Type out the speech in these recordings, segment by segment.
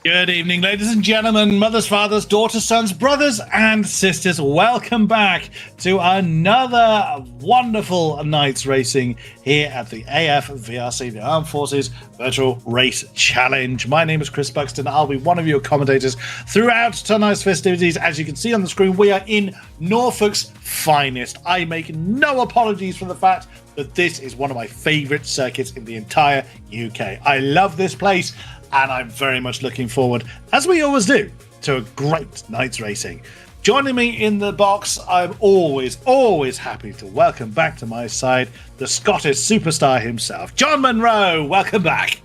Good evening, ladies and gentlemen, mothers, fathers, daughters, sons, brothers, and sisters. Welcome back to another wonderful night's racing here at the AFVRC, the Armed Forces Virtual Race Challenge. My name is Chris Buxton. I'll be one of your commentators throughout tonight's festivities. As you can see on the screen, we are in Norfolk's finest. I make no apologies for the fact that this is one of my favourite circuits in the entire UK. I love this place, and I'm very much looking forward, as we always do, to a great night's racing. Joining me in the box, I'm always happy to welcome back to my side the Scottish superstar himself, John Munro. Welcome back.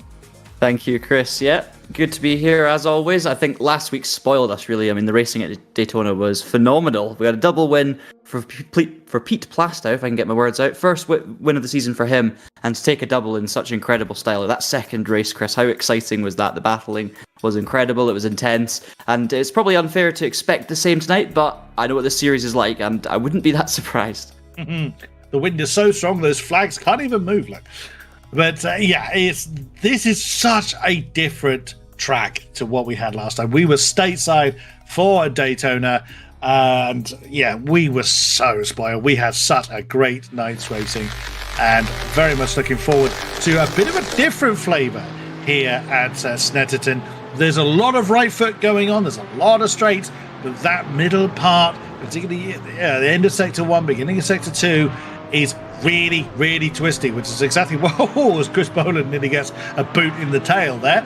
Thank you, Chris. Yeah, good to be here as always. I think last week spoiled us, really. I mean, the racing at Daytona was phenomenal. We had a double win for Pete Plastow, if I can get my words out. First win of the season for him, and to take a double in such incredible style. That second race, Chris, how exciting was that? The battling was incredible. It was intense, and it's probably unfair to expect the same tonight, but I know what this series is like, and I wouldn't be that surprised. The wind is so strong, those flags can't even move. But this is such a different track to what we had last time. We were stateside for Daytona, and we were so spoiled. We had such a great night's racing, and very much looking forward to a bit of a different flavour here at Snetterton. There's a lot of right foot going on. There's a lot of straights, but that middle part, particularly the end of Sector 1, beginning of Sector 2, is really, really twisty, which is exactly as Chris Boland nearly gets a boot in the tail there.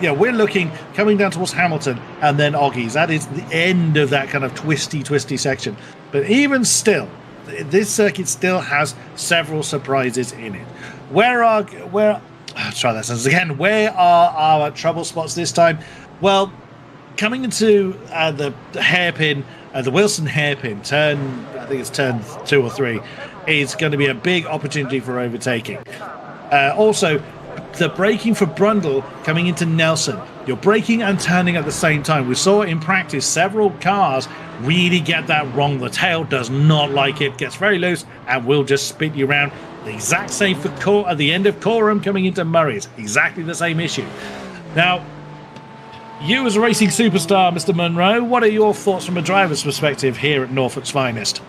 We're looking, coming down towards Hamilton and then Oggies. That is the end of that kind of twisty section. But even still, this circuit still has several surprises in it. Let's try that sentence again. Where are our trouble spots this time? Well, coming into the hairpin, the Wilson hairpin, I think it's turn 2 or 3, is going to be a big opportunity for overtaking. Also, the braking for Brundle coming into Nelson. You're braking and turning at the same time. We saw in practice several cars really get that wrong. The tail does not like it, gets very loose, and will just spin you around. The exact same for at the end of Coram coming into Murray's. Exactly the same issue. Now, you as a racing superstar, Mr. Munro, what are your thoughts from a driver's perspective here at Norfolk's finest?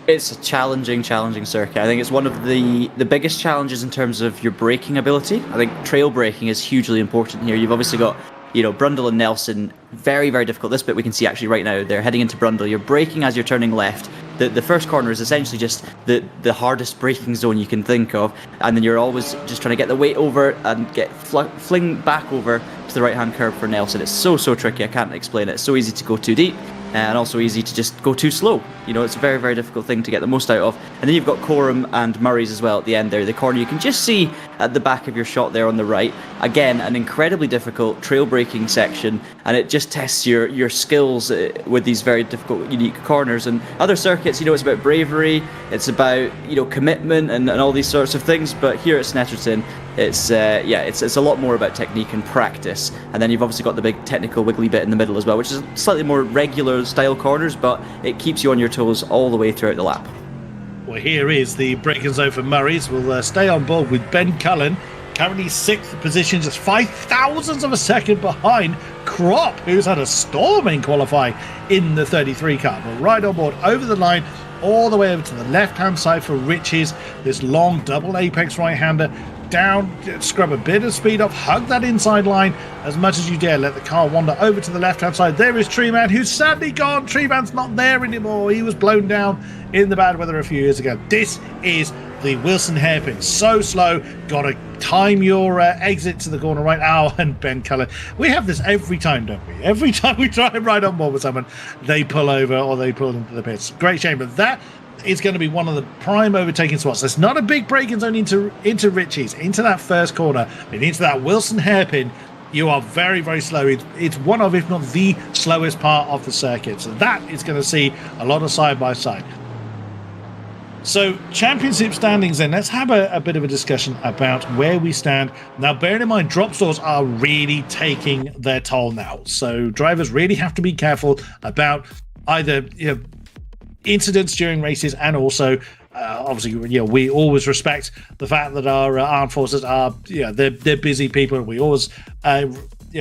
It's a challenging circuit. I think it's one of the biggest challenges in terms of your braking ability. I think trail braking is hugely important here. You've obviously got, Brundle and Nelson, very, very difficult. This bit we can see actually right now. They're heading into Brundle. You're braking as you're turning left. The first corner is essentially just the hardest braking zone you can think of, and then you're always just trying to get the weight over and get fling back over to the right-hand curve for Nelson. It's so tricky. I can't explain it. It's so easy to go too deep, and also easy to just go too slow. It's a very, very difficult thing to get the most out of. And then you've got Coram and Murray's as well at the end there. The corner you can just see at the back of your shot there on the right. Again, an incredibly difficult trail braking section, and it just tests your skills with these very difficult, unique corners. And other circuits, it's about bravery, it's about commitment and all these sorts of things. But here at Snetterton, it's a lot more about technique and practice. And then you've obviously got the big technical wiggly bit in the middle as well, which is slightly more regular style corners, but it keeps you on your toes all the way throughout the lap. Well, here is the braking zone for Murray's. We'll stay on board with Ben Cullen, currently 6th position, just 0.005 of a second behind Kropp, who's had a storming qualifying in the 33 car. But right on board, over the line, all the way over to the left-hand side for Riches, this long double apex right-hander. Down, scrub a bit of speed off, hug that inside line as much as you dare, let the car wander over to the left-hand side. There is Treeman, who's sadly gone. Treeman's not there anymore. He was blown down in the bad weather a few years ago. This is the Wilson hairpin. So slow, gotta time your exit to the corner right. And Ben Cullen. We have this every time, don't we? Every time we try and ride on board with someone, they pull over or they pull into the pits. Great shame, but that is going to be one of the prime overtaking spots. There's not a big braking zone into Ritchie's, into that first corner, but into that Wilson hairpin. You are very, very slow. It's one of, if not the slowest part of the circuit. So that is going to see a lot of side-by-side. So, championship standings then. Let's have a bit of a discussion about where we stand. Now, bearing in mind, drop stores are really taking their toll now. So, drivers really have to be careful about either incidents during races, and also obviously we always respect the fact that our armed forces are they're busy people. We always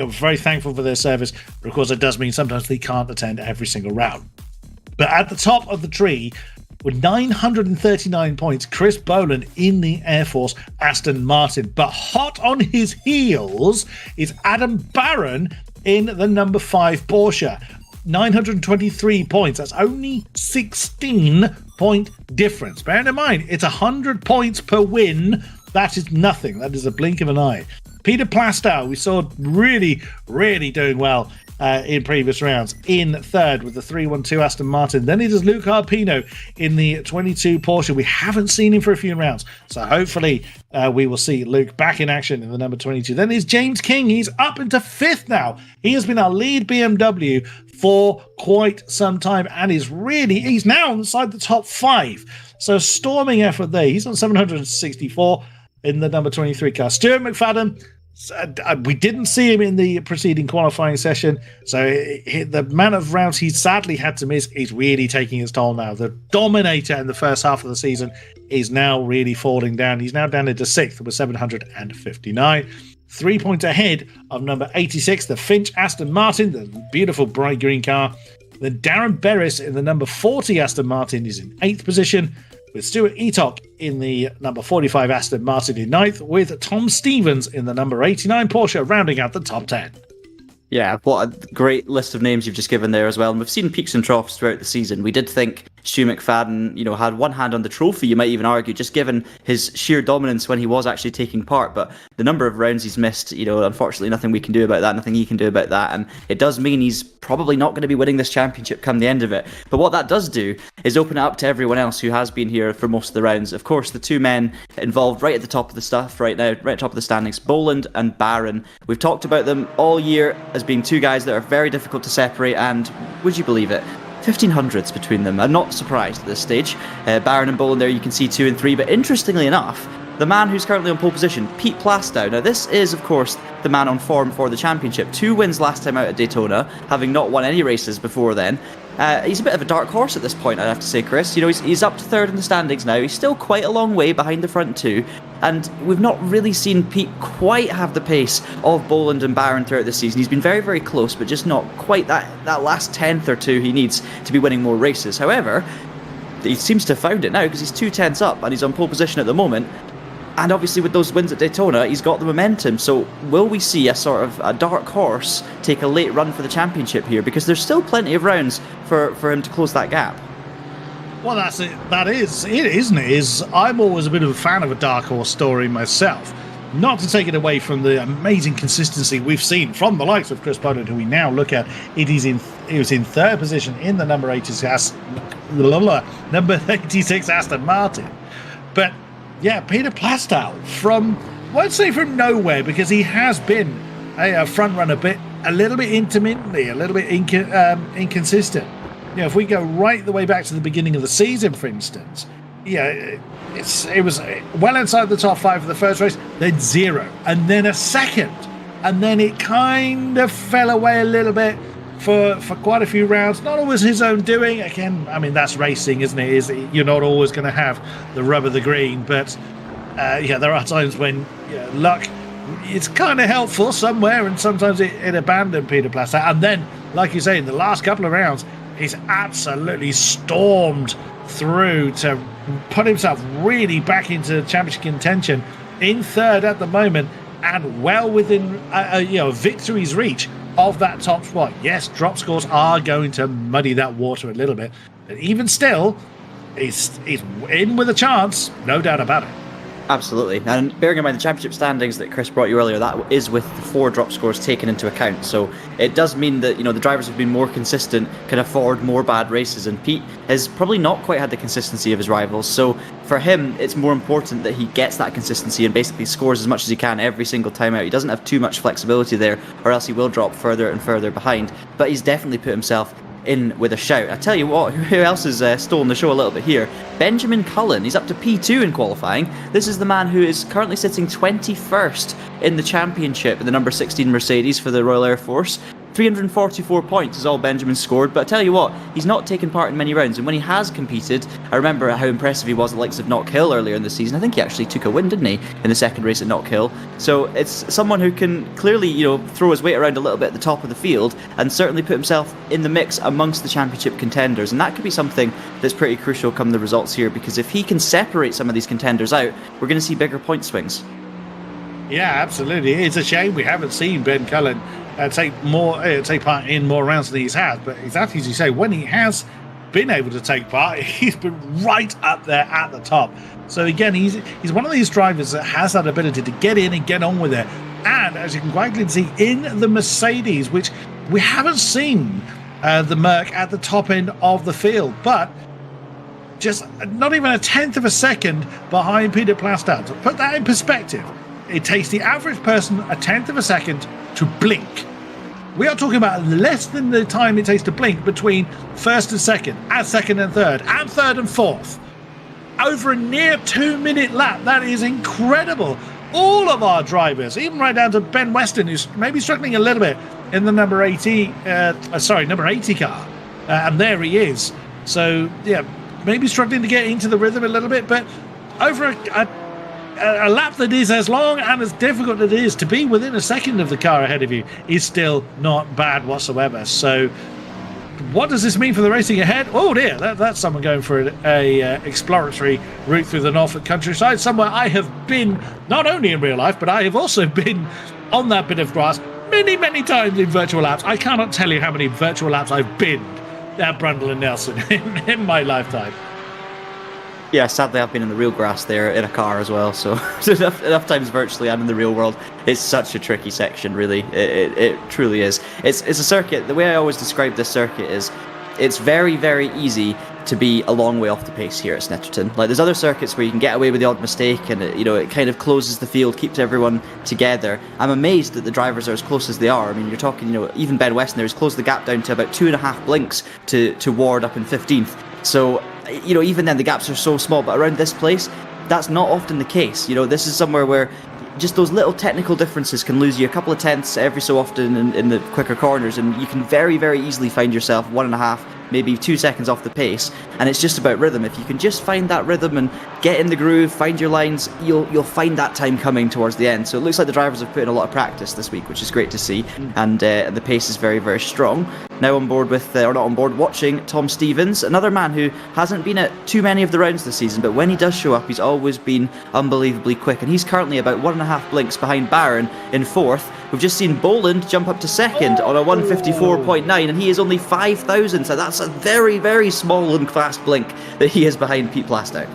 very thankful for their service. But of course, it does mean sometimes they can't attend every single round. But at the top of the tree, with 939 points, Chris Boland in the Air Force Aston Martin. But hot on his heels is Adam Barron in the number 5 Porsche. 923 points. That's only 16-point difference. Bearing in mind, it's 100 points per win. That is nothing. That is a blink of an eye. Peter Plastow, we saw really, really doing well in previous rounds, in third with the 312 Aston Martin. Then it is Luke Arpino in the 22 Porsche. We haven't seen him for a few rounds, so hopefully we will see Luke back in action in the number 22. Then is James King. He's up into 5th now. He has been our lead BMW for quite some time, and he's now inside the top 5. So storming effort there. He's on 764 in the number 23 car. Stuart McFadden, we didn't see him in the preceding qualifying session, so the amount of rounds he sadly had to miss is really taking its toll now. The dominator in the first half of the season is now really falling down. He's now down into 6th with 759. 3 points ahead of number 86, the Finch Aston Martin, the beautiful bright green car. Then Darren Berris in the number 40 Aston Martin is in 8th position, with Stuart Eatock in the number 45 Aston Martin in 9th, with Tom Stevens in the number 89 Porsche rounding out the top 10. Yeah, what a great list of names you've just given there as well. And we've seen peaks and troughs throughout the season. We did think Stu McFadden, had one hand on the trophy, you might even argue, just given his sheer dominance when he was actually taking part. But the number of rounds he's missed, unfortunately nothing we can do about that, nothing he can do about that. And it does mean he's probably not going to be winning this championship come the end of it. But what that does do is open it up to everyone else who has been here for most of the rounds. Of course, the two men involved right at the top of the stuff right now, right at the top of the standings, Boland and Barron. We've talked about them all year as being two guys that are very difficult to separate, and would you believe it, 1500s between them. I'm not surprised at this stage. Barron and Boland there, you can see 2 and 3, but interestingly enough, the man who's currently on pole position, Pete Plastow. Now this is of course the man on form for the championship. 2 wins last time out at Daytona, having not won any races before then. He's a bit of a dark horse at this point, I'd have to say, Chris. He's up to 3rd in the standings now. He's still quite a long way behind the front 2. And we've not really seen Pete quite have the pace of Boland and Barron throughout the season. He's been very, very close, but just not quite that last 10th or 2 he needs to be winning more races. However, he seems to have found it now, because he's 2 tenths up and he's on pole position at the moment. And obviously with those wins at Daytona, he's got the momentum. So will we see a sort of a dark horse take a late run for the championship here? Because there's still plenty of rounds for him to close that gap. Well, that's it. That is it, isn't it? I'm always a bit of a fan of a dark horse story myself. Not to take it away from the amazing consistency we've seen from the likes of Chris Boland, who we now look at. He was in 3rd position in the number 86 Aston Martin. But yeah, Peter Plastow I won't say from nowhere, because he has been a front runner, but a little bit intermittently, a little bit inconsistent. If we go right the way back to the beginning of the season, for instance, it was well inside the top 5 for the first race, then 0, and then a 2nd, and then it kind of fell away a little bit for quite a few rounds. Not always his own doing. Again, I mean, that's racing, isn't it? You're not always going to have the rub of the green, but there are times when luck, it's kind of helpful somewhere, and sometimes it abandoned Peter Plastow. And then, like you say, in the last couple of rounds, he's absolutely stormed through to put himself really back into championship contention, in 3rd at the moment, and well within victory's reach of that top spot. Yes, drop scores are going to muddy that water a little bit, but even still, he's in with a chance, no doubt about it. Absolutely. And bearing in mind the championship standings that Chris brought you earlier, that is with the 4 drop scores taken into account. So it does mean that, the drivers have been more consistent, can afford more bad races, and Pete has probably not quite had the consistency of his rivals. So for him, it's more important that he gets that consistency and basically scores as much as he can every single time out. He doesn't have too much flexibility there, or else he will drop further and further behind. But he's definitely put himself in with a shout. I tell you what, who else has stolen the show a little bit here? Benjamin Cullen. He's up to P2 in qualifying. This is the man who is currently sitting 21st in the championship in the number 16 Mercedes for the Royal Air Force. 344 points is all Benjamin scored, but I tell you what, he's not taken part in many rounds, and when he has competed, I remember how impressive he was at the likes of Knockhill earlier in the season. I think he actually took a win, didn't he, in the second race at Knockhill? So it's someone who can clearly, throw his weight around a little bit at the top of the field, and certainly put himself in the mix amongst the championship contenders, and that could be something that's pretty crucial come the results here, because if he can separate some of these contenders out, we're going to see bigger point swings. Yeah, absolutely. It's a shame we haven't seen Ben Cullen take part in more rounds than he's had. But exactly as you say, when he has been able to take part, he's been right up there at the top. So again, he's one of these drivers that has that ability to get in and get on with it. And as you can quite clearly see in the Mercedes, which we haven't seen the Merc at the top end of the field, but just not even a tenth of a second behind Peter Plastow. To put that in perspective, it takes the average person a tenth of a second to blink. We are talking about less than the time it takes to blink between first and second and third and fourth. Over a near 2-minute lap. That is incredible. All of our drivers, even right down to Ben Weston, who's maybe struggling a little bit in the number 80 car. And there he is. So, yeah, maybe struggling to get into the rhythm a little bit, but over a lap that is as long and as difficult as it is, to be within a second of the car ahead of you is still not bad whatsoever. So what does this mean for the racing ahead? Oh dear, that's someone going for a exploratory route through the Norfolk countryside, somewhere I have been not only in real life, but I have also been on that bit of grass many, many times in virtual laps. I cannot tell you how many virtual laps I've been at Brundle and Nelson in my lifetime. Yeah, sadly I've been in the real grass there in a car as well, so enough times virtually and in the real world. It's such a tricky section, really. It truly is. It's a circuit. The way I always describe this circuit is it's very, very easy to be a long way off the pace here at Snetterton. Like, there's other circuits where you can get away with the odd mistake and it kind of closes the field, keeps everyone together. I'm amazed that the drivers are as close as they are. I mean, you're talking, even Ben Weston there has closed the gap down to about 2.5 blinks to Ward up in 15th. So, even then the gaps are so small, but around this place, that's not often the case. This is somewhere where just those little technical differences can lose you a couple of tenths every so often in the quicker corners, and you can very, very easily find yourself 1.5, maybe 2 seconds off the pace. And it's just about rhythm. If you can just find that rhythm and get in the groove, find your lines, you'll find that time coming towards the end. So it looks like the drivers have put in a lot of practice this week, which is great to see. And the pace is very, very strong. Now on board with, or not on board, watching Tom Stevens, another man who hasn't been at too many of the rounds this season, but when he does show up, he's always been unbelievably quick. And he's currently about 1.5 blinks behind Barron in 4th. We've just seen Boland jump up to 2nd on a 154.9, and he is only 5 thousandths. So that's a very, very small and fast blink that he is behind Pete Plastow.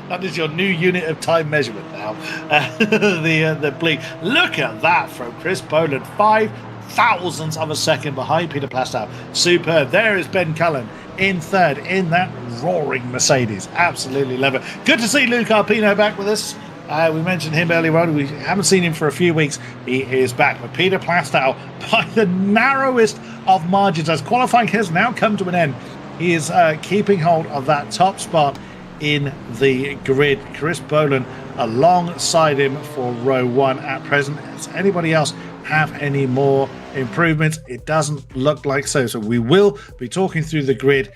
That is your new unit of time measurement now. The blink. Look at that from Chris Boland. 5 thousandths of a second behind Peter Plastow. Superb. There is Ben Cullen in 3rd in that roaring Mercedes. Absolutely love it. Good to see Luke Arpino back with us. We mentioned him earlier on. We haven't seen him for a few weeks. He is back with Peter Plastow by the narrowest of margins as qualifying has now come to an end. He is keeping hold of that top spot in the grid. Chris Boland alongside him for row 1 at present. Does anybody else have any more improvements? It doesn't look like so. So we will be talking through the grid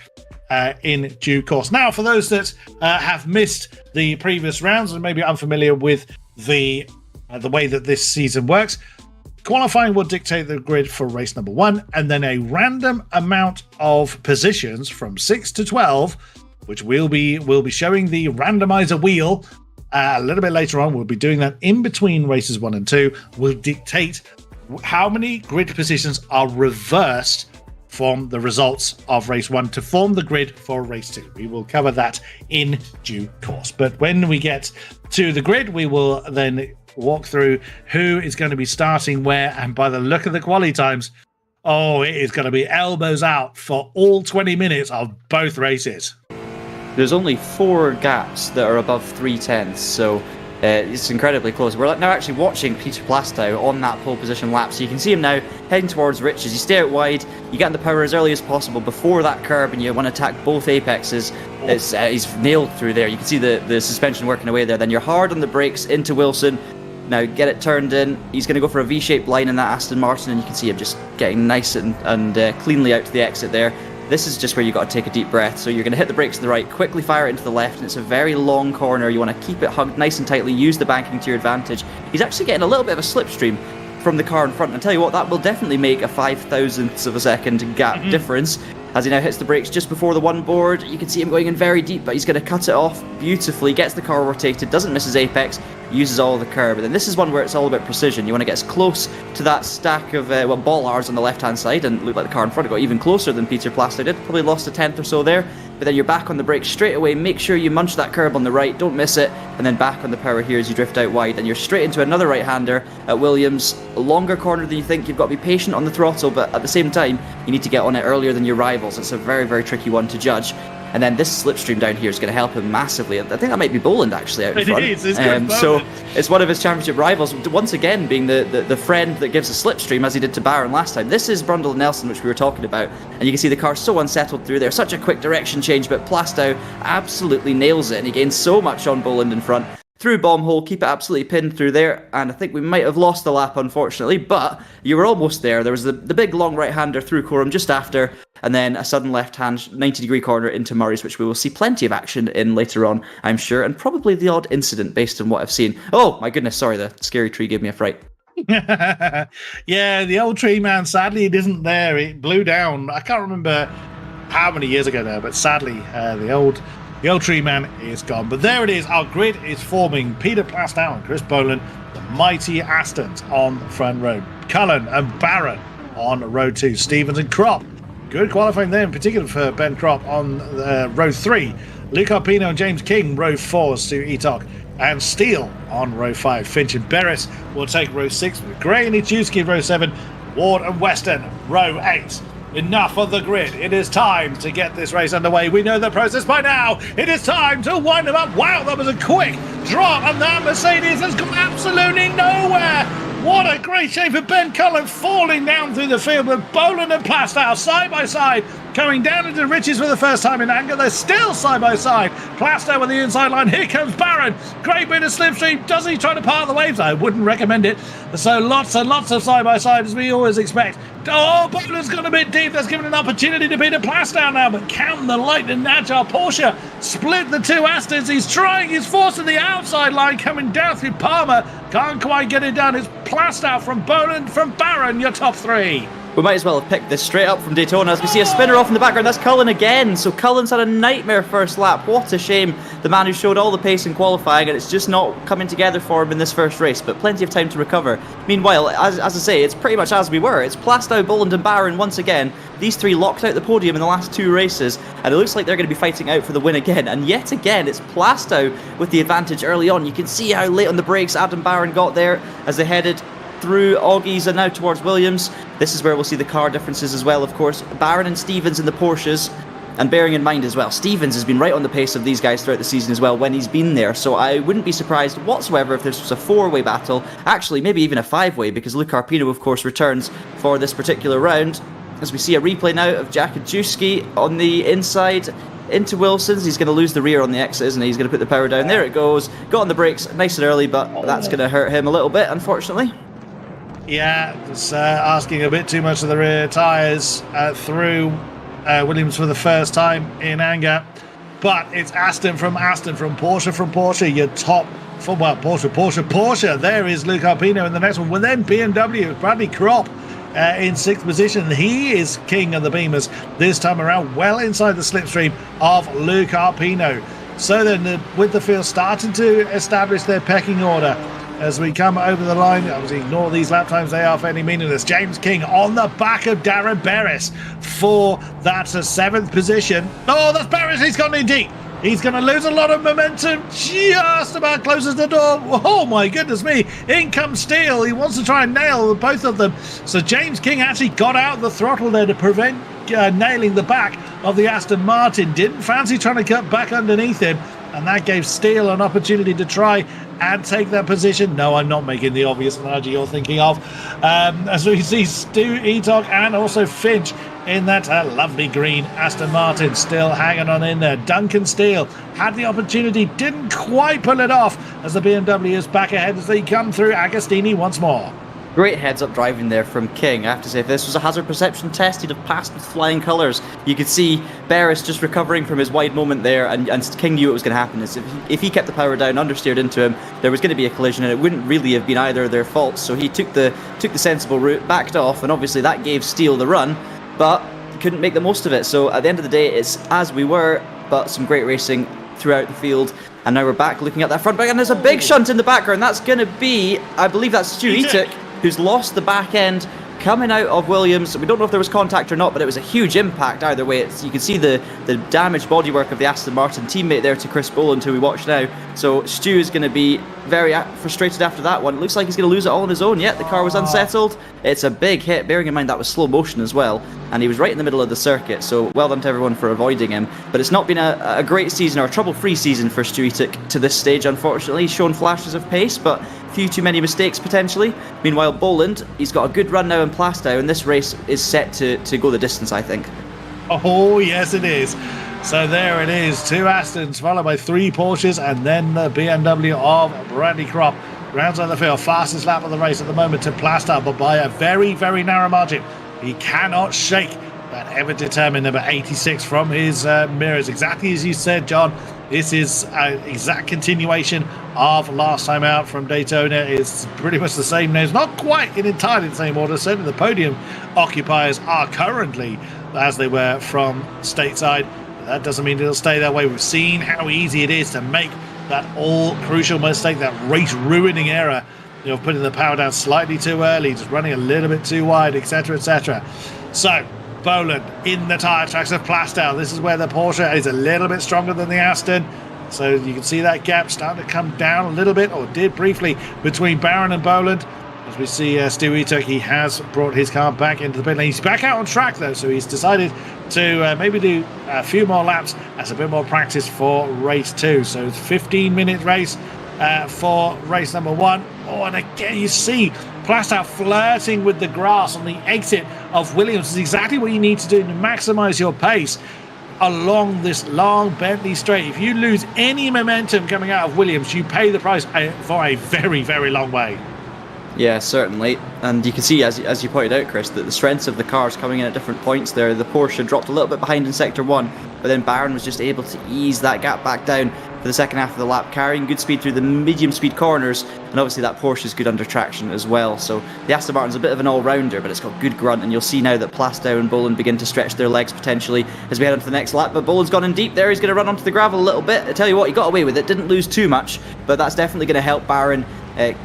in due course. Now, for those that have missed the previous rounds and maybe unfamiliar with the way that this season works, qualifying will dictate the grid for race number 1, and then a random amount of positions from 6 to 12, which we'll be showing the randomizer wheel a little bit later on. We'll be doing that in between races 1 and 2. Will dictate how many grid positions are reversed from the results of race 1 to form the grid for race 2. We will cover that in due course. But when we get to the grid, we will then walk through who is going to be starting where. And by the look of the quali times, it is going to be elbows out for all 20 minutes of both races. There's only 4 gaps that are above 3/10, so it's incredibly close. We're now actually watching Peter Plastow on that pole position lap, so you can see him now heading towards Riches. You stay out wide, you get in the power as early as possible before that curb, and you want to attack both apexes. He's nailed through there. You can see the suspension working away there. Then you're hard on the brakes into Wilson. Now get it turned in. He's going to go for a V-shaped line in that Aston Martin, and you can see him just getting nice and cleanly out to the exit there. This is just where you got to take a deep breath. So you're going to hit the brakes to the right, quickly fire it into the left, and it's a very long corner. You want to keep it hugged nice and tightly, use the banking to your advantage. He's actually getting a little bit of a slipstream from the car in front, and I tell you what, that will definitely make a 5,000ths of a second gap difference. As he now hits the brakes just before the one board, you can see him going in very deep, but he's going to cut it off beautifully, gets the car rotated, doesn't miss his apex, uses all of the curb. And then this is one where it's all about precision. You want to get as close to that stack of bollards on the left-hand side, and look like the car in front got even closer than Peter Plastow did. Probably lost a tenth or so there, but then you're back on the brakes straight away. Make sure you munch that curb on the right, don't miss it, and then back on the power here as you drift out wide, and you're straight into another right-hander at Williams. A longer corner than you think. You've got to be patient on the throttle, but at the same time, you need to get on it earlier than your rivals. It's a very, very tricky one to judge. And then this slipstream down here is going to help him massively. I think that might be Boland actually out in front. It is. It's good. So it's one of his championship rivals, once again being the friend that gives a slipstream, as he did to Barron last time. This is Brundle and Nelson, which we were talking about, and you can see the car so unsettled through there. Such a quick direction change, but Plastow absolutely nails it, and he gains so much on Boland in front. Through bomb hole, keep it absolutely pinned through there, and I think we might have lost the lap, unfortunately, but you were almost there. There was the big long right-hander through Coram just after, and then a sudden left-hand 90-degree corner into Murray's, which we will see plenty of action in later on, I'm sure, and probably the odd incident based on what I've seen. Oh, my goodness, sorry, the scary tree gave me a fright. Yeah, the old tree, man, sadly it isn't there. It blew down. I can't remember how many years ago now, but sadly, the old tree man is gone. But there it is. Our grid is forming. Peter Plastow and Chris Boland, the mighty Astons on the front row. Cullen and Barron on row 2. Stevens and Kropp. Good qualifying there, in particular for Ben Kropp on row 3. Luke Arpino and James King, row 4, Stu Etok and Steele on row 5. Finch and Beres will take row 6 with Gray and Ichewski row 7. Ward and Weston, row 8. Enough of the grid. It is time to get this race underway. We know the process by now. It is time to wind them up. Wow, that was a quick drop, and that Mercedes has gone absolutely nowhere. What a great shape for Ben Cullen, falling down through the field with Boland and Plastow side by side, coming down into riches for the first time in anger. They're still side by side. Plastow on the inside line. Here comes Barron. Great bit of slipstream. Does he try to part the waves? I wouldn't recommend it. So lots and lots of side by side, as we always expect. Oh, Boland's gone a bit deep. That's given an opportunity to Peter Plastow now, but can the light and agile Porsche split the two Astons? He's trying. He's forcing the outside line, coming down through Palmer. Can't quite get it done. It's Plastow from Boland, from Barron, your top 3. We might as well have picked this straight up from Daytona, as we see a spinner off in the background. That's Cullen again. So Cullen's had a nightmare first lap. What a shame. The man who showed all the pace in qualifying, and it's just not coming together for him in this first race, but plenty of time to recover. Meanwhile, as I say, it's pretty much as we were. It's Plastow, Boland and Barron once again. These three locked out the podium in the last 2 races, and it looks like they're going to be fighting out for the win again. And yet again, it's Plastow with the advantage early on. You can see how late on the brakes Adam Barron got there as they headed through Augies and now towards Williams. This is where we'll see the car differences as well, of course. Barron and Stevens in the Porsches, and bearing in mind as well, Stevens has been right on the pace of these guys throughout the season as well when he's been there, so I wouldn't be surprised whatsoever if this was a 4-way battle, actually maybe even a 5-way, because Luke Arpino of course returns for this particular round, as we see a replay now of Jack Ichewski on the inside into Wilson's. He's going to lose the rear on the exit, isn't he? He's going to put the power down. There it goes. Got on the brakes nice and early, but that's going to hurt him a little bit, unfortunately. Yeah, just asking a bit too much of the rear tyres through Williams for the first time in anger. But it's Aston from Porsche, your top, Porsche. There is Luke Arpino in the next one. Well, then BMW, Bradley Kropp in 6th position. He is king of the Beamers this time around, well inside the slipstream of Luke Arpino. So then with the field starting to establish their pecking order, as we come over the line, obviously ignore these lap times, they are fairly meaningless. James King on the back of Darren Beres for that 7th position. Oh, that's Beres, he's gone in deep. He's going to lose a lot of momentum, just about closes the door. Oh my goodness me, in comes Steele. He wants to try and nail both of them. So James King actually got out the throttle there to prevent nailing the back of the Aston Martin. Didn't fancy trying to cut back underneath him. and that gave Steele an opportunity to try and take that position. No, I'm not making the obvious analogy you're thinking of. As we see Stu Etok and also Finch in that lovely green Aston Martin still hanging on in there. Duncan Steele had the opportunity, didn't quite pull it off as the BMW is back ahead as they come through Agostini once more. Great heads-up driving there from King. I have to say, if this was a hazard perception test, he'd have passed with flying colours. You could see Barris just recovering from his wide moment there, and King knew what was going to happen. If he kept the power down, understeered into him, there was going to be a collision, and it wouldn't really have been either of their faults. So he took the sensible route, backed off, and obviously that gave Steele the run, but he couldn't make the most of it. So at the end of the day, it's as we were, but some great racing throughout the field. And now we're back looking at that front back, and there's a big shunt in the background. That's going to be, I believe that's Stu Etok, who's lost the back end coming out of Williams. We don't know if there was contact or not, but it was a huge impact either way. You can see the damaged bodywork of the Aston Martin teammate there to Chris Boland, who we watch now. So Stu is going to be very frustrated after that one. It looks like he's going to lose it all on his own. Yet the car was unsettled. It's a big hit, bearing in mind that was slow motion as well, and he was right in the middle of the circuit. So well done to everyone for avoiding him. But it's not been a great season, or a trouble-free season for Stu Etok to this stage, unfortunately. He's shown flashes of pace, but few too many mistakes potentially. Meanwhile, Boland, he's got a good run now in Plastow, and this race is set to go the distance, I think. Oh, yes, it is. So there it is. 2 Astons, followed by 3 Porsches, and then the BMW of Bradley Kropp rounds out the field. Fastest lap of the race at the moment to Plastow, but by a very, very narrow margin. He cannot shake that ever-determined number 86 from his mirrors. Exactly as you said, John. This is an exact continuation of last time out from Daytona. It's pretty much the same names, not quite in entirely the same order. Certainly the podium occupiers are currently as they were from stateside. That doesn't mean it'll stay that way. We've seen how easy it is to make that all-crucial mistake, that race-ruining error, you know, putting the power down slightly too early, just running a little bit too wide, etc., etc. So, Boland in the tyre tracks of Plastow. This is where the Porsche is a little bit stronger than the Aston. So you can see that gap starting to come down a little bit, or did briefly, between Barron and Boland. As we see Stu Etok, he has brought his car back into the pit lane. He's back out on track though, so he's decided to maybe do a few more laps as a bit more practice for race 2. So it's a 15-minute race for race number 1. Oh, and again you see Plastow flirting with the grass on the exit of Williams. Is exactly what you need to do to maximise your pace along this long Bentley straight. If you lose any momentum coming out of Williams, you pay the price for a very, very long way. Yeah, certainly. And you can see, as you pointed out, Chris, that the strengths of the cars coming in at different points there. The Porsche dropped a little bit behind in Sector 1, but then Barron was just able to ease that gap back down for the second half of the lap, carrying good speed through the medium speed corners, and obviously that Porsche is good under traction as well. So the Aston Martin's a bit of an all-rounder, but it's got good grunt, and you'll see now that Plastow and Boland begin to stretch their legs potentially as we head on to the next lap. But Boland's gone in deep there. He's going to run onto the gravel a little bit. I tell you what, he got away with it, didn't lose too much, but that's definitely going to help Barron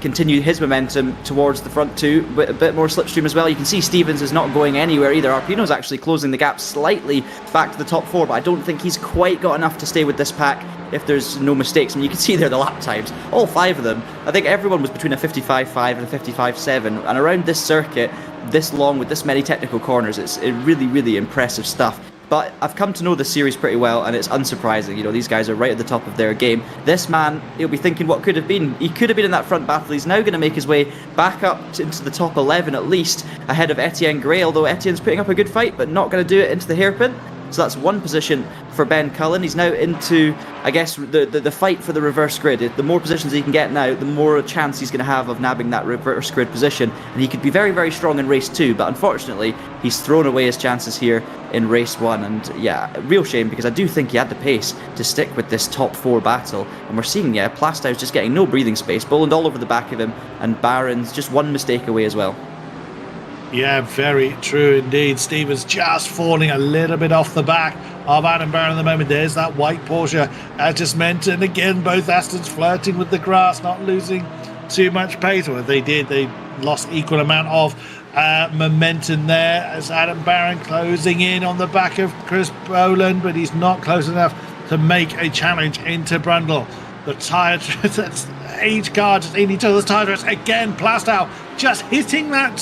continue his momentum towards the front 2, but a bit more slipstream as well. You can see Stevens is not going anywhere either. Arpino's actually closing the gap slightly back to the top 4, but I don't think he's quite got enough to stay with this pack if there's no mistakes. I mean, you can see there the lap times, all 5 of them. I think everyone was between a 55.5 and a 55.7, and around this circuit, this long with this many technical corners, it's really, really impressive stuff. But I've come to know this series pretty well, and it's unsurprising. You know, these guys are right at the top of their game. This man, he'll be thinking what could have been. He could have been in that front battle. He's now going to make his way back up into the top 11 at least, ahead of Etienne Gray, although Etienne's putting up a good fight, but not going to do it into the hairpin. So that's 1 position for Ben Cullen. He's now into, I guess, the fight for the reverse grid. The more positions he can get now, the more chance he's going to have of nabbing that reverse grid position. And he could be very, very strong in race 2, but unfortunately, he's thrown away his chances here in race 1. And yeah, real shame, because I do think he had the pace to stick with this top 4 battle. And we're seeing, yeah, Plastow's just getting no breathing space. Boland all over the back of him, and Barron's just 1 mistake away as well. Yeah, very true indeed. Stevens just falling a little bit off the back of Adam Barron at the moment. There's that white Porsche, as just mentioned. Again, both Astons flirting with the grass, not losing too much pace. Well, they did. They lost equal amount of momentum there as Adam Barron closing in on the back of Chris Boland, but he's not close enough to make a challenge into Brundle. The tyre, that's each car just in each other's tyre tracks. Again, Plastow just hitting that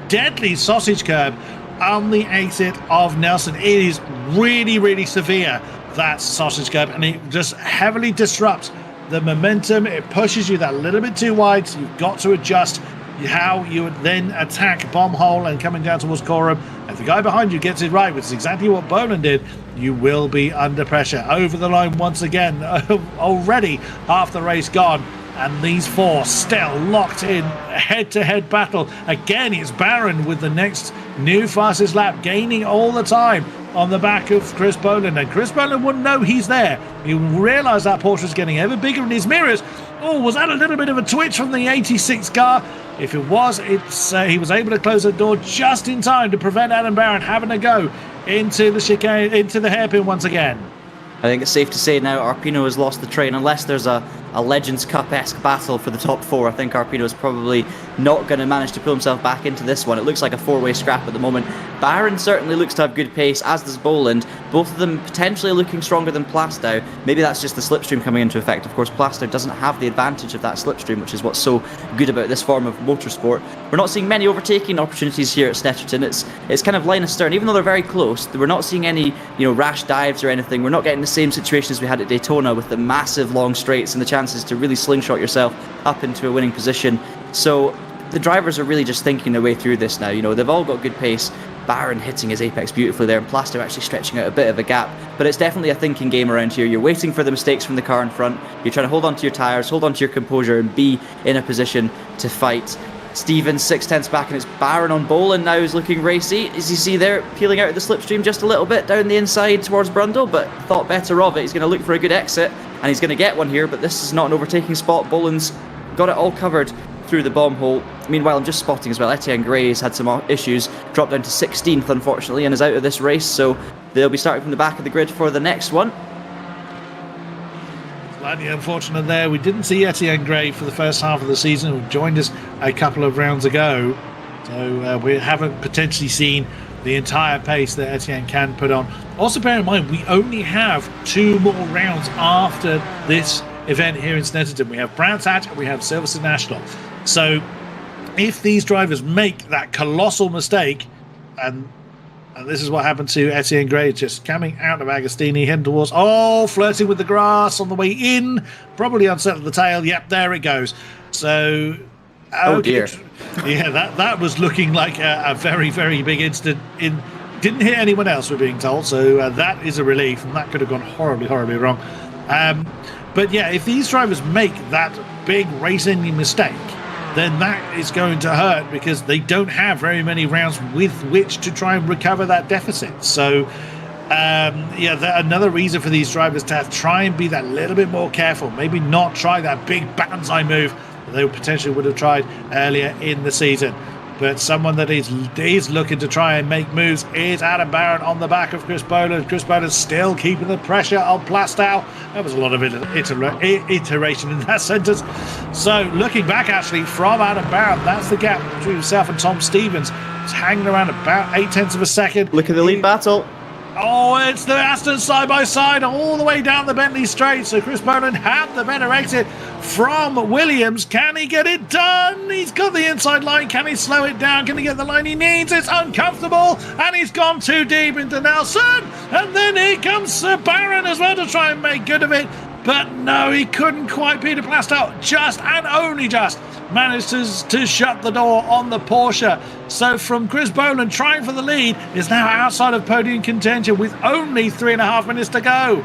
deadly sausage curb on the exit of Nelson. It is really, really severe that sausage curb, and it just heavily disrupts the momentum. It pushes you that little bit too wide, so you've got to adjust how you would then attack bomb hole and coming down towards Corum. If the guy behind you gets it right, which is exactly what Boland did, you will be under pressure. Over the line once again. Already half the race gone, and these four still locked in head-to-head battle. Again, it's Baron with the next new fastest lap, gaining all the time on the back of Chris Boland, and Chris Boland wouldn't know he's there. He will realise that Porsche is getting ever bigger in his mirrors. Oh, was that a little bit of a twitch from the 86 car? If it was, he was able to close the door just in time to prevent Adam Barron having to go into the chicane, into the hairpin once again. I think it's safe to say now Arpino has lost the train, unless there's a Legends Cup-esque battle for the top four. I think Arpino is probably not going to manage to pull himself back into this one. It looks like a four-way scrap at the moment. Barron certainly looks to have good pace, as does Boland. Both of them potentially looking stronger than Plastow. Maybe that's just the slipstream coming into effect. Of course, Plastow doesn't have the advantage of that slipstream, which is what's so good about this form of motorsport. We're not seeing many overtaking opportunities here at Snetterton. It's kind of line astern, even though they're very close. We're not seeing any, rash dives or anything. We're not getting the same situation as we had at Daytona with the massive long straights and the chances to really slingshot yourself up into a winning position. So the drivers are really just thinking their way through this now. They've all got good pace. Baron hitting his apex beautifully there, and Plastow actually stretching out a bit of a gap. But it's definitely a thinking game around here. You're waiting for the mistakes from the car in front. You're trying to hold on to your tyres, hold on to your composure, and be in a position to fight. Stevens 6/10 back, and it's Baron on Boland now, who's looking racy. As you see there, peeling out of the slipstream just a little bit down the inside towards Brundle, but thought better of it. He's going to look for a good exit, and he's going to get one here, but this is not an overtaking spot. Boland's got it all covered through the bomb hole. Meanwhile, I'm just spotting as well, Etienne Gray's had some issues, dropped down to 16th unfortunately, and is out of this race, so they'll be starting from the back of the grid for the next one. Slightly unfortunate there. We didn't see Etienne Gray for the first half of the season, who joined us a couple of rounds ago, so we haven't potentially seen the entire pace that Etienne can put on. Also bear in mind, we only have 2 more rounds after this event here in Snetterton. We have Brands Hatch and we have Silverstone National. So if these drivers make that colossal mistake, and this is what happened to Etienne Gray, just coming out of Agostini, heading towards, flirting with the grass on the way in, probably unsettled the tail. Yep, there it goes. So, oh dear. Yeah, that was looking like a very, very big incident. Didn't hit anyone else, we're being told, so that is a relief, and that could have gone horribly, horribly wrong. But yeah, if these drivers make that big race-ending mistake, then that is going to hurt, because they don't have very many rounds with which to try and recover that deficit. So, another reason for these drivers to try and be that little bit more careful, maybe not try that big banzai move that they potentially would have tried earlier in the season. But someone that is looking to try and make moves is Adam Barron on the back of Chris Boland. Chris Boland still keeping the pressure on Plastow. There was a lot of iteration in that sentence. So looking back actually from Adam Barron, that's the gap between himself and Tom Stevens. It's hanging around about 0.8 of a second. Look at the lead battle. Oh, it's the Aston side by side all the way down the Bentley straight. So Chris Boland had the better exit from Williams. Can he get it done? He's got the inside line. Can he slow it down? Can he get the line he needs? It's uncomfortable, and he's gone too deep into Nelson. And then here comes Barron as well to try and make good of it. But no, he couldn't quite. Peter Plastow just and only just managed to shut the door on the Porsche. So from Chris Boland trying for the lead is now outside of podium contention with only 3.5 minutes to go.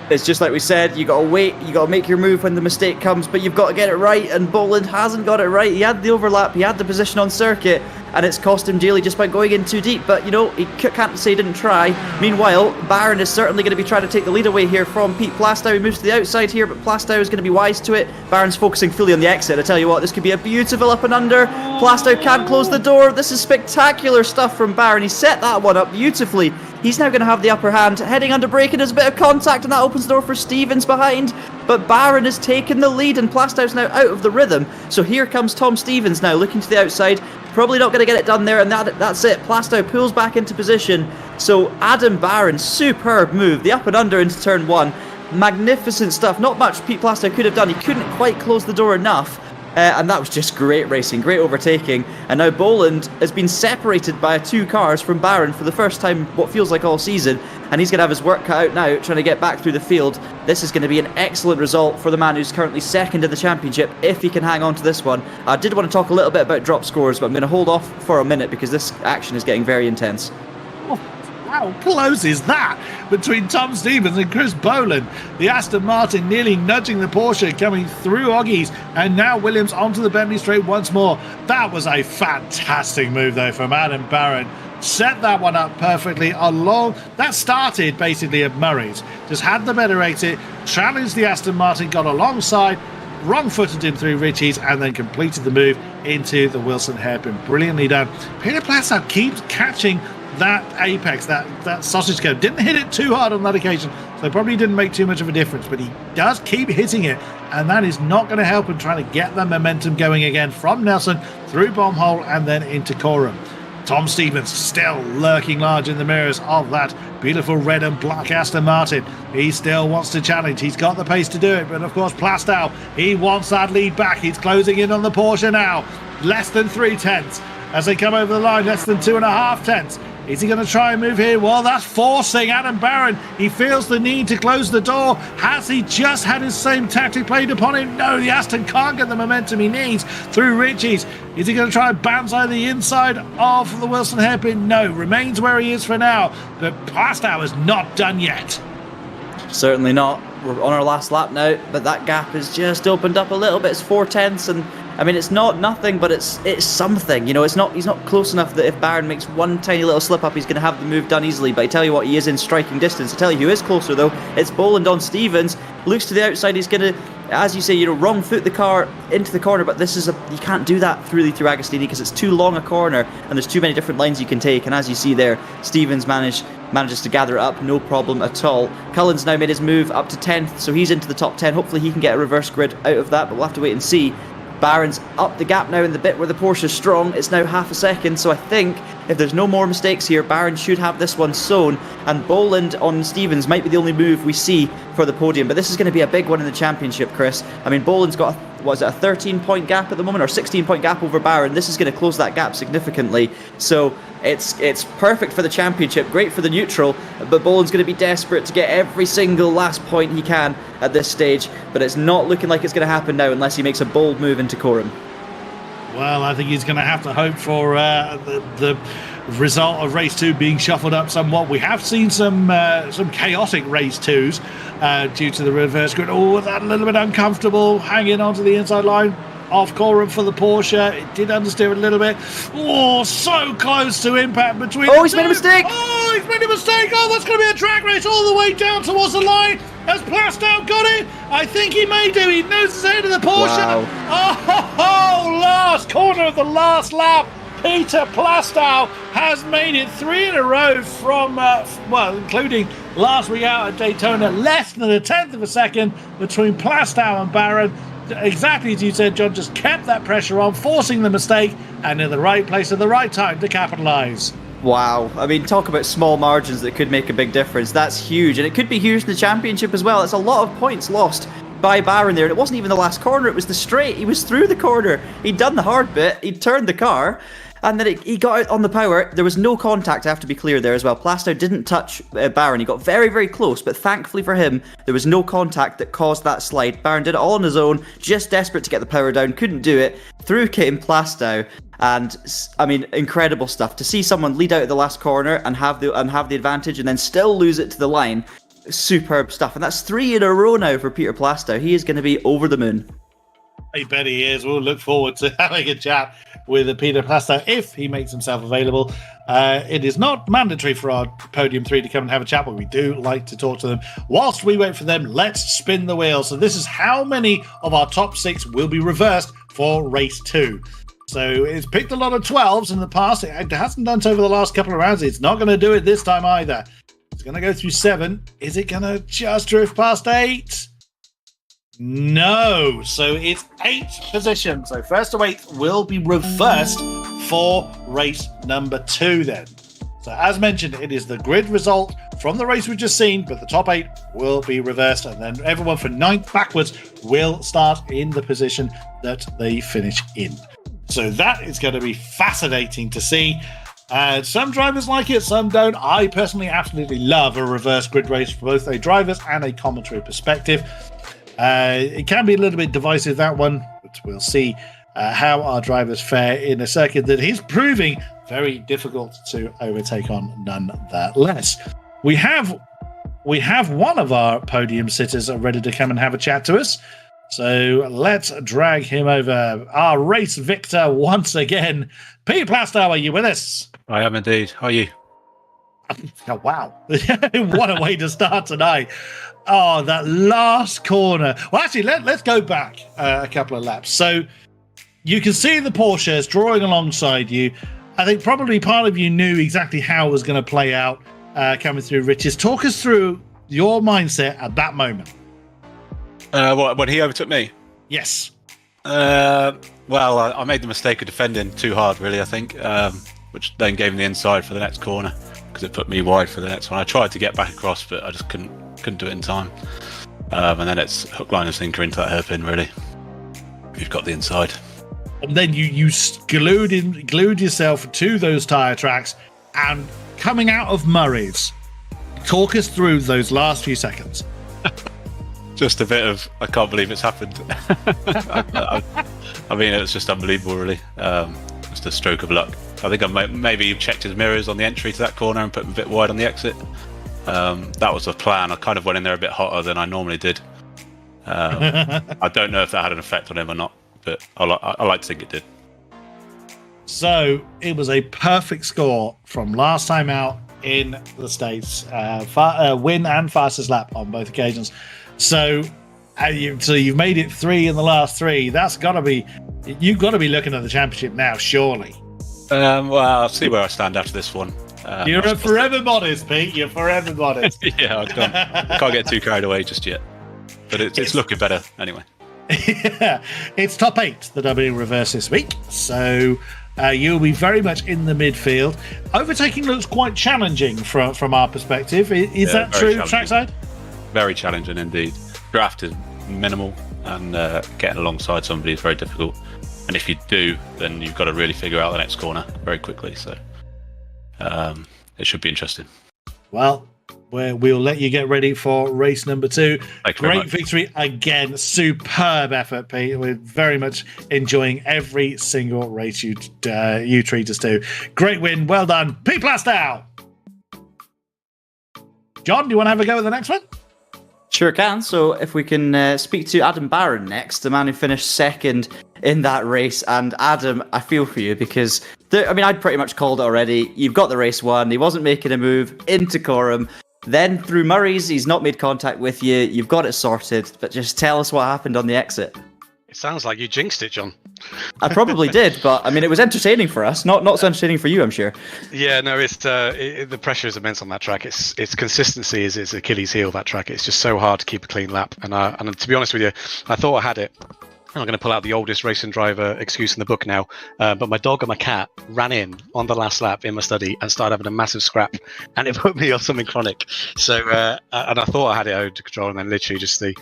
It's just like we said, you got to wait, you got to make your move when the mistake comes, but you've got to get it right, and Boland hasn't got it right. He had the overlap, he had the position on circuit, and it's cost him dearly just by going in too deep, but he can't say he didn't try. Meanwhile, Barron is certainly going to be trying to take the lead away here from Pete Plastow. He moves to the outside here, but Plastow is going to be wise to it. Barron's focusing fully on the exit. I tell you what, this could be a beautiful up and under. Plastow can't close the door. This is spectacular stuff from Barron. He set that one up beautifully. He's now going to have the upper hand, heading under brake, and there's a bit of contact, and that opens the door for Stevens behind. But Barron has taken the lead, and Plastow's now out of the rhythm. So here comes Tom Stevens now, looking to the outside. Probably not going to get it done there, and that's it. Plastow pulls back into position. So Adam Barron, superb move. The up and under into turn 1. Magnificent stuff. Not much Pete Plastow could have done. He couldn't quite close the door enough. And that was just great racing, great overtaking. And now Boland has been separated by 2 cars from Barron for the first time, what feels like all season. And he's going to have his work cut out now, trying to get back through the field. This is going to be an excellent result for the man who's currently second in the championship, if he can hang on to this one. I did want to talk a little bit about drop scores, but I'm going to hold off for a minute because this action is getting very intense. How close is that between Tom Stevens and Chris Boland? The Aston Martin nearly nudging the Porsche coming through Oggies, and now Williams onto the Bentley straight once more. That was a fantastic move though from Adam Barron. Set that one up perfectly along. That started basically at Murray's. Just had the better exit, challenged the Aston Martin, got alongside, wrong-footed him through Ritchie's, and then completed the move into the Wilson hairpin. Brilliantly done. Peter Plastow keeps catching that apex, that sausage curve. Didn't hit it too hard on that occasion, so probably didn't make too much of a difference, but he does keep hitting it, and that is not going to help him trying to get the momentum going again from Nelson through Bombhole and then into Coram. Tom Stevens still lurking large in the mirrors of that beautiful red and black Aston Martin. He still wants to challenge. He's got the pace to do it, but of course Plastow, he wants that lead back. He's closing in on the Porsche now. Less than 3 tenths as they come over the line, less than 2.5 tenths. Is he going to try and move here? Well, that's forcing Adam Barron. He feels the need to close the door. Has he just had his same tactic played upon him? No, the Aston can't get the momentum he needs through Ritchie's. Is he going to try and bounce out the inside of the Wilson hairpin? No, remains where he is for now. But Plastow is not done yet. Certainly not. We're on our last lap now, but that gap has just opened up a little bit. It's 4 tenths, and I mean, it's not nothing, but it's something. You know, he's not close enough that if Barron makes one tiny little slip up, he's going to have the move done easily. But I tell you what, he is in striking distance. I tell you who is closer though. It's Boland on Stevens. Looks to the outside. He's going to, as you say, wrong foot the car into the corner. But this is you can't do that through Agostini because it's too long a corner and there's too many different lines you can take. And as you see there, Stevens manages to gather it up, no problem at all. Cullen's now made his move up to 10th, so he's into the top 10. Hopefully he can get a reverse grid out of that, but we'll have to wait and see. Barron's up the gap now in the bit where the Porsche is strong. It's now half a second, so I think if there's no more mistakes here, Barron should have this one sewn, and Boland on Stevens might be the only move we see for the podium. But this is going to be a big one in the championship, Chris. I mean, Boland's got a 13-point gap at the moment, or 16-point gap over Barron. This is going to close that gap significantly, so it's perfect for the championship, great for the neutral, but Boland's going to be desperate to get every single last point he can at this stage, but it's not looking like it's going to happen now unless he makes a bold move into Coram. Well, I think he's going to have to hope for the result of race 2 being shuffled up somewhat. We have seen some chaotic race 2s due to the reverse grid. Oh, that a little bit uncomfortable, hanging onto the inside line off Coram for the Porsche. It did understeer a little bit. Oh, so close to impact between he's made a mistake. Oh, he's made a mistake. Oh, that's going to be a drag race all the way down towards the line. Has Plastow got it? I think he may do. He noses ahead of the Porsche. Wow. Last corner of the last lap. Peter Plastow has made it 3 in a row from, including last week out at Daytona. Less than a tenth of a second between Plastow and Barron. Exactly as you said, John, just kept that pressure on, forcing the mistake, and in the right place at the right time to capitalise. Wow. I mean, talk about small margins that could make a big difference. That's huge, and it could be huge in the championship as well. It's a lot of points lost by Barron there, and it wasn't even the last corner, it was the straight. He was through the corner. He'd done the hard bit, he'd turned the car, and then he got out on the power. There was no contact, I have to be clear there as well. Plastow didn't touch Barron. He got very, very close, but thankfully for him, there was no contact that caused that slide. Barron did it all on his own, just desperate to get the power down, couldn't do it. Through came Plastow, and I mean, incredible stuff. To see someone lead out at the last corner and have the advantage and then still lose it to the line, superb stuff. And that's 3 in a row now for Peter Plastow. He is going to be over the moon. I bet he is. We'll look forward to having a chat with Peter Plastow if he makes himself available. It is not mandatory for our Podium 3 to come and have a chat, but we do like to talk to them. Whilst we wait for them, let's spin the wheel. So this is how many of our top 6 will be reversed for race 2. So it's picked a lot of 12s in the past. It hasn't done so over the last couple of rounds. It's not going to do it this time either. It's going to go through 7. Is it going to just drift past 8? No, so it's 8 positions. So first to 8 will be reversed for race number 2 then. So as mentioned, it is the grid result from the race we've just seen, but the top 8 will be reversed, and then everyone from 9th backwards will start in the position that they finish in. So that is going to be fascinating to see. Some drivers like it, some don't. I personally absolutely love a reverse grid race for both a driver's and a commentary perspective. It can be a little bit divisive, that one, but we'll see how our drivers fare in a circuit that is proving very difficult to overtake on nonetheless. We have one of our podium sitters ready to come and have a chat to us. So let's drag him over. Our race victor once again. Pete Plastow, are you with us? I am indeed. How are you? Oh, wow. What a way to start tonight. Oh, that last corner. Well, actually, let's go back a couple of laps. So you can see the Porsches drawing alongside you. I think probably part of you knew exactly how it was going to play out coming through Riches. Talk us through your mindset at that moment. When he overtook me? Yes. Well, I made the mistake of defending too hard, really, I think, which then gave him the inside for the next corner because it put me wide for the next one. I tried to get back across, but I just couldn't do it in time. And then it's hook, line, and sinker into that hairpin, really. You've got the inside. And then you glued yourself to those tyre tracks, and coming out of Murray's, talk us through those last few seconds. Just a bit of, I can't believe it's happened. I mean, it's just unbelievable, really. Just a stroke of luck. I think maybe checked his mirrors on the entry to that corner and put him a bit wide on the exit. That was the plan. I kind of went in there a bit hotter than I normally did. I don't know if that had an effect on him or not, but I like to think it did. So it was a perfect score from last time out in the States. Win and fastest lap on both occasions. So you've made it 3 in the last 3. That's got to be, you've got to be looking at the championship now, surely. Well, I'll see where I stand after this one. You're forever modest, Pete. You're forever modest. Yeah, I can't get too carried away just yet. But it's looking better anyway. Yeah, it's top 8 that are being reversed this week. So you'll be very much in the midfield. Overtaking looks quite challenging from our perspective. Is that true, trackside? Very challenging indeed. Draft is minimal, and getting alongside somebody is very difficult. And if you do, then you've got to really figure out the next corner very quickly. So it should be interesting. Well, we'll let you get ready for race number 2. Great victory again. Superb effort, Pete. We're very much enjoying every single race you treat us to. Great win. Well done. Pete Plastow. John, do you want to have a go at the next one? Sure can. So if we can speak to Adam Barron next, the man who finished second in that race. And Adam, I feel for you because, I'd pretty much called it already. You've got the race won. He wasn't making a move into Coram. Then through Murray's, he's not made contact with you. You've got it sorted. But just tell us what happened on the exit. It sounds like you jinxed it, John. I probably did, but it was entertaining for us. Not so entertaining for you, I'm sure. Yeah, no, it's the pressure is immense on that track. It's consistency is its Achilles heel. That track. It's just so hard to keep a clean lap. And to be honest with you, I thought I had it. I'm going to pull out the oldest racing driver excuse in the book now. But my dog and my cat ran in on the last lap in my study and started having a massive scrap, and it put me off something chronic. So and I thought I had it under control, and then literally just the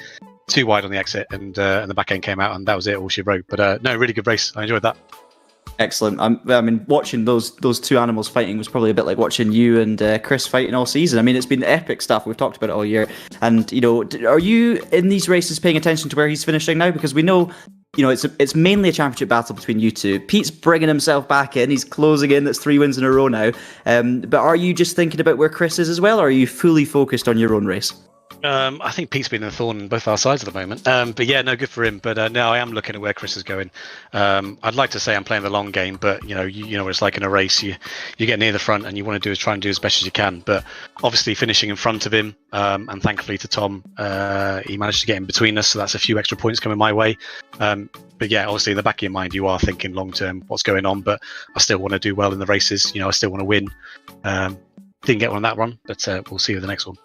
too wide on the exit, and the back end came out, and that was it, all she wrote. But no, really good race. I enjoyed that. Excellent. Watching those two animals fighting was probably a bit like watching you and Chris fighting all season. It's been epic stuff. We've talked about it all year. And are you in these races paying attention to where he's finishing now? Because we know, it's mainly a championship battle between you two. Pete's bringing himself back in. He's closing in. That's 3 wins in a row now. But are you just thinking about where Chris is as well, or are you fully focused on your own race? I think Pete's been a thorn in both our sides at the moment. But yeah, no, good for him. But no, I am looking at where Chris is going. I'd like to say I'm playing the long game, but you know what it's like in a race. You get near the front and you want to try and do as best as you can. But obviously finishing in front of him, and thankfully to Tom, he managed to get in between us, so that's a few extra points coming my way. But yeah, obviously in the back of your mind, you are thinking long term, what's going on. But I still want to do well in the races. I still want to win. Didn't get one on that run, but we'll see with the next one.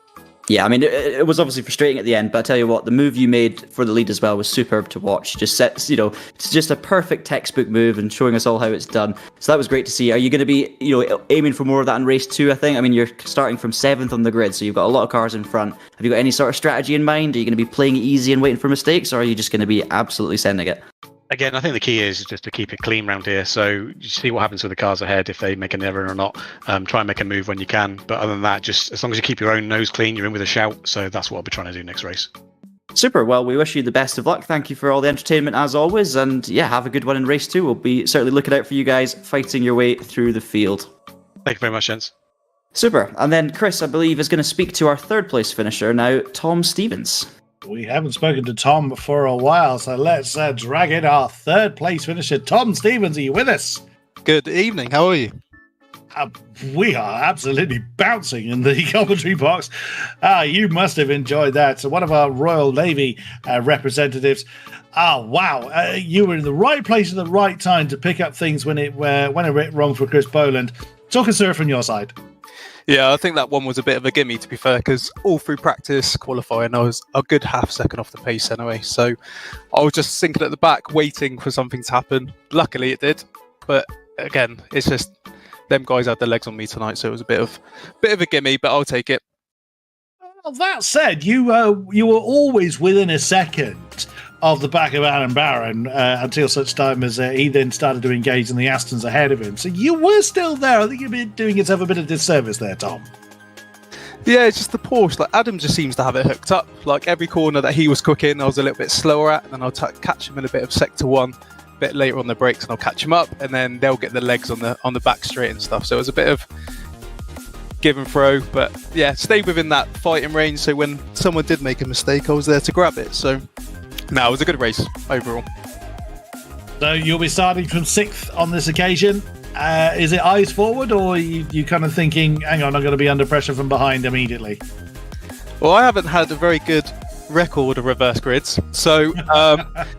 Yeah, I mean, it was obviously frustrating at the end, but I tell you what, the move you made for the lead as well was superb to watch. Just sets, it's just a perfect textbook move and showing us all how it's done. So that was great to see. Are you going to be, aiming for more of that in race 2, I think? I mean, you're starting from 7th on the grid, so you've got a lot of cars in front. Have you got any sort of strategy in mind? Are you going to be playing it easy and waiting for mistakes, or are you just going to be absolutely sending it? Again, I think the key is just to keep it clean around here. So you see what happens with the cars ahead, if they make an error or not. Try and make a move when you can. But other than that, just as long as you keep your own nose clean, you're in with a shout. So that's what I'll be trying to do next race. Super. Well, we wish you the best of luck. Thank you for all the entertainment as always. And yeah, have a good one in race 2. We'll be certainly looking out for you guys fighting your way through the field. Thank you very much, gents. Super. And then Chris, I believe, is going to speak to our 3rd place finisher now, Tom Stevens. We haven't spoken to Tom for a while, so let's drag in our 3rd place finisher. Tom Stevens, are you with us? Good evening, how are you? We are absolutely bouncing in the commentary box. You must have enjoyed that. So one of our Royal Navy representatives. Wow. You were in the right place at the right time to pick up things when it went wrong for Chris Boland. Talk us through it from your side. Yeah, I think that one was a bit of a gimme, to be fair, because all through practice, qualifying, I was a good half second off the pace anyway. So I was just sinking at the back, waiting for something to happen. Luckily, it did. But again, it's just them guys had their legs on me tonight, so it was a bit of a gimme, but I'll take it. Well, that said, you were always within a second of the back of Alan Barron until such time as he then started to engage in the Astons ahead of him. So you were still there. I think you've been doing yourself a bit of disservice there, Tom. Yeah, it's just the Porsche. Like Adam just seems to have it hooked up. Like every corner that he was cooking, I was a little bit slower at, and then I'll catch him in a bit of sector 1, a bit later on the brakes, and I'll catch him up, and then they'll get the legs on the back straight and stuff. So it was a bit of give and throw, but yeah, stayed within that fighting range. So when someone did make a mistake, I was there to grab it. So no, it was a good race overall. So you'll be starting from 6th on this occasion. Is it eyes forward, or are you kind of thinking, hang on, I'm going to be under pressure from behind immediately? Well, I haven't had a very good record of reverse grids, so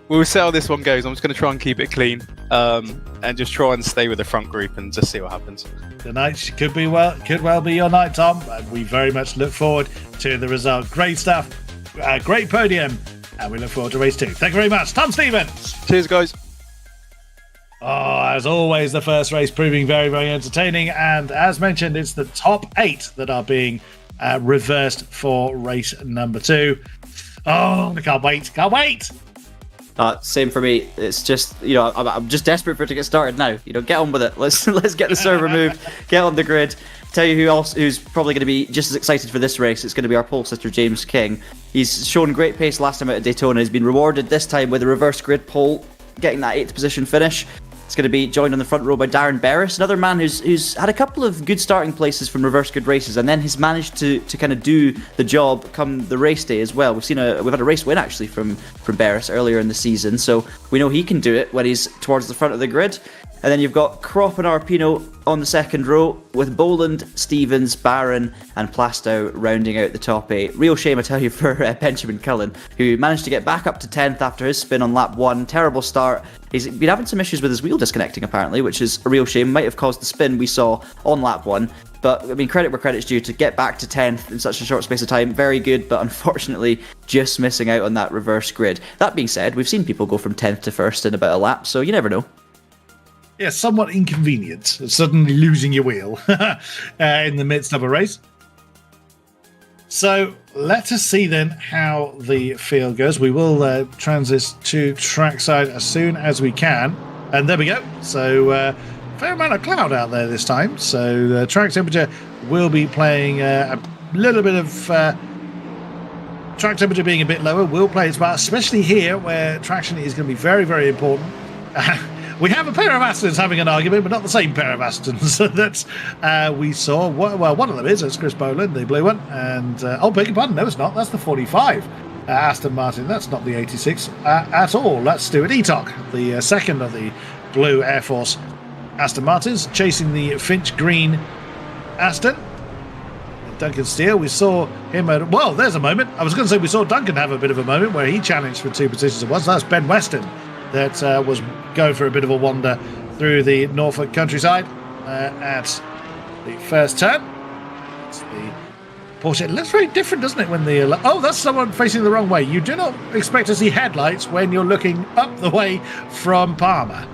we'll see how this one goes. I'm just going to try and keep it clean and just try and stay with the front group and just see what happens. Tonight could well be your night, Tom, and we very much look forward to the result. Great stuff, great podium, and we look forward to race 2. Thank you very much, Tom Stevens. Cheers, guys. Oh, as always, the first race proving very, very entertaining, and as mentioned, it's the top 8 that are being reversed for race number 2. Oh, I can't wait. Same for me. It's just, I'm just desperate for it to get started now. Get on with it. Let's get the server moved, get on the grid. Tell you who's probably going to be just as excited for this race. It's going to be our pole sitter, James King. He's shown great pace last time out at Daytona. He's been rewarded this time with a reverse grid pole, getting that 8th position finish. It's going to be joined on the front row by Darren Barris, another man who's had a couple of good starting places from reverse grid races, and then has managed to kind of do the job come the race day as well. We've had a race win actually from Barris earlier in the season, so we know he can do it when he's towards the front of the grid. And then you've got Crop and Arpino on the second row, with Boland, Stevens, Barron and Plastow rounding out the top 8. Real shame, I tell you, for Benjamin Cullen, who managed to get back up to 10th after his spin on lap 1. Terrible start. He's been having some issues with his wheel disconnecting, apparently, which is a real shame. Might have caused the spin we saw on lap 1. But, I mean, credit where credit's due. To get back to 10th in such a short space of time, very good, but unfortunately just missing out on that reverse grid. That being said, we've seen people go from 10th to 1st in about a lap, so you never know. Yeah, somewhat inconvenient, suddenly losing your wheel in the midst of a race. So let us see then how the field goes. We will transit to trackside as soon as we can. And there we go. So fair amount of cloud out there this time. So the track temperature will be playing a little bit of... track temperature being a bit lower will play its part, especially here where traction is going to be very, very important. We have a pair of Astons having an argument, but not the same pair of Astons that we saw. Well, one of them is, it's Chris Boland, the blue one. And, beg your pardon, no, it's not. That's the 45 Aston Martin. That's not the 86 at all. That's Stuart Etock, the second of the blue Air Force Aston Martins, chasing the Finch Green Aston. Duncan Steele, we saw him well, there's a moment. I was going to say we saw Duncan have a bit of a moment where he challenged for 2 positions at once. That's Ben Weston that was going for a bit of a wander through the Norfolk countryside at the first turn. It's the Porsche. It looks very different, doesn't it, when the... Oh, that's someone facing the wrong way. You do not expect to see headlights when you're looking up the way from Palmer.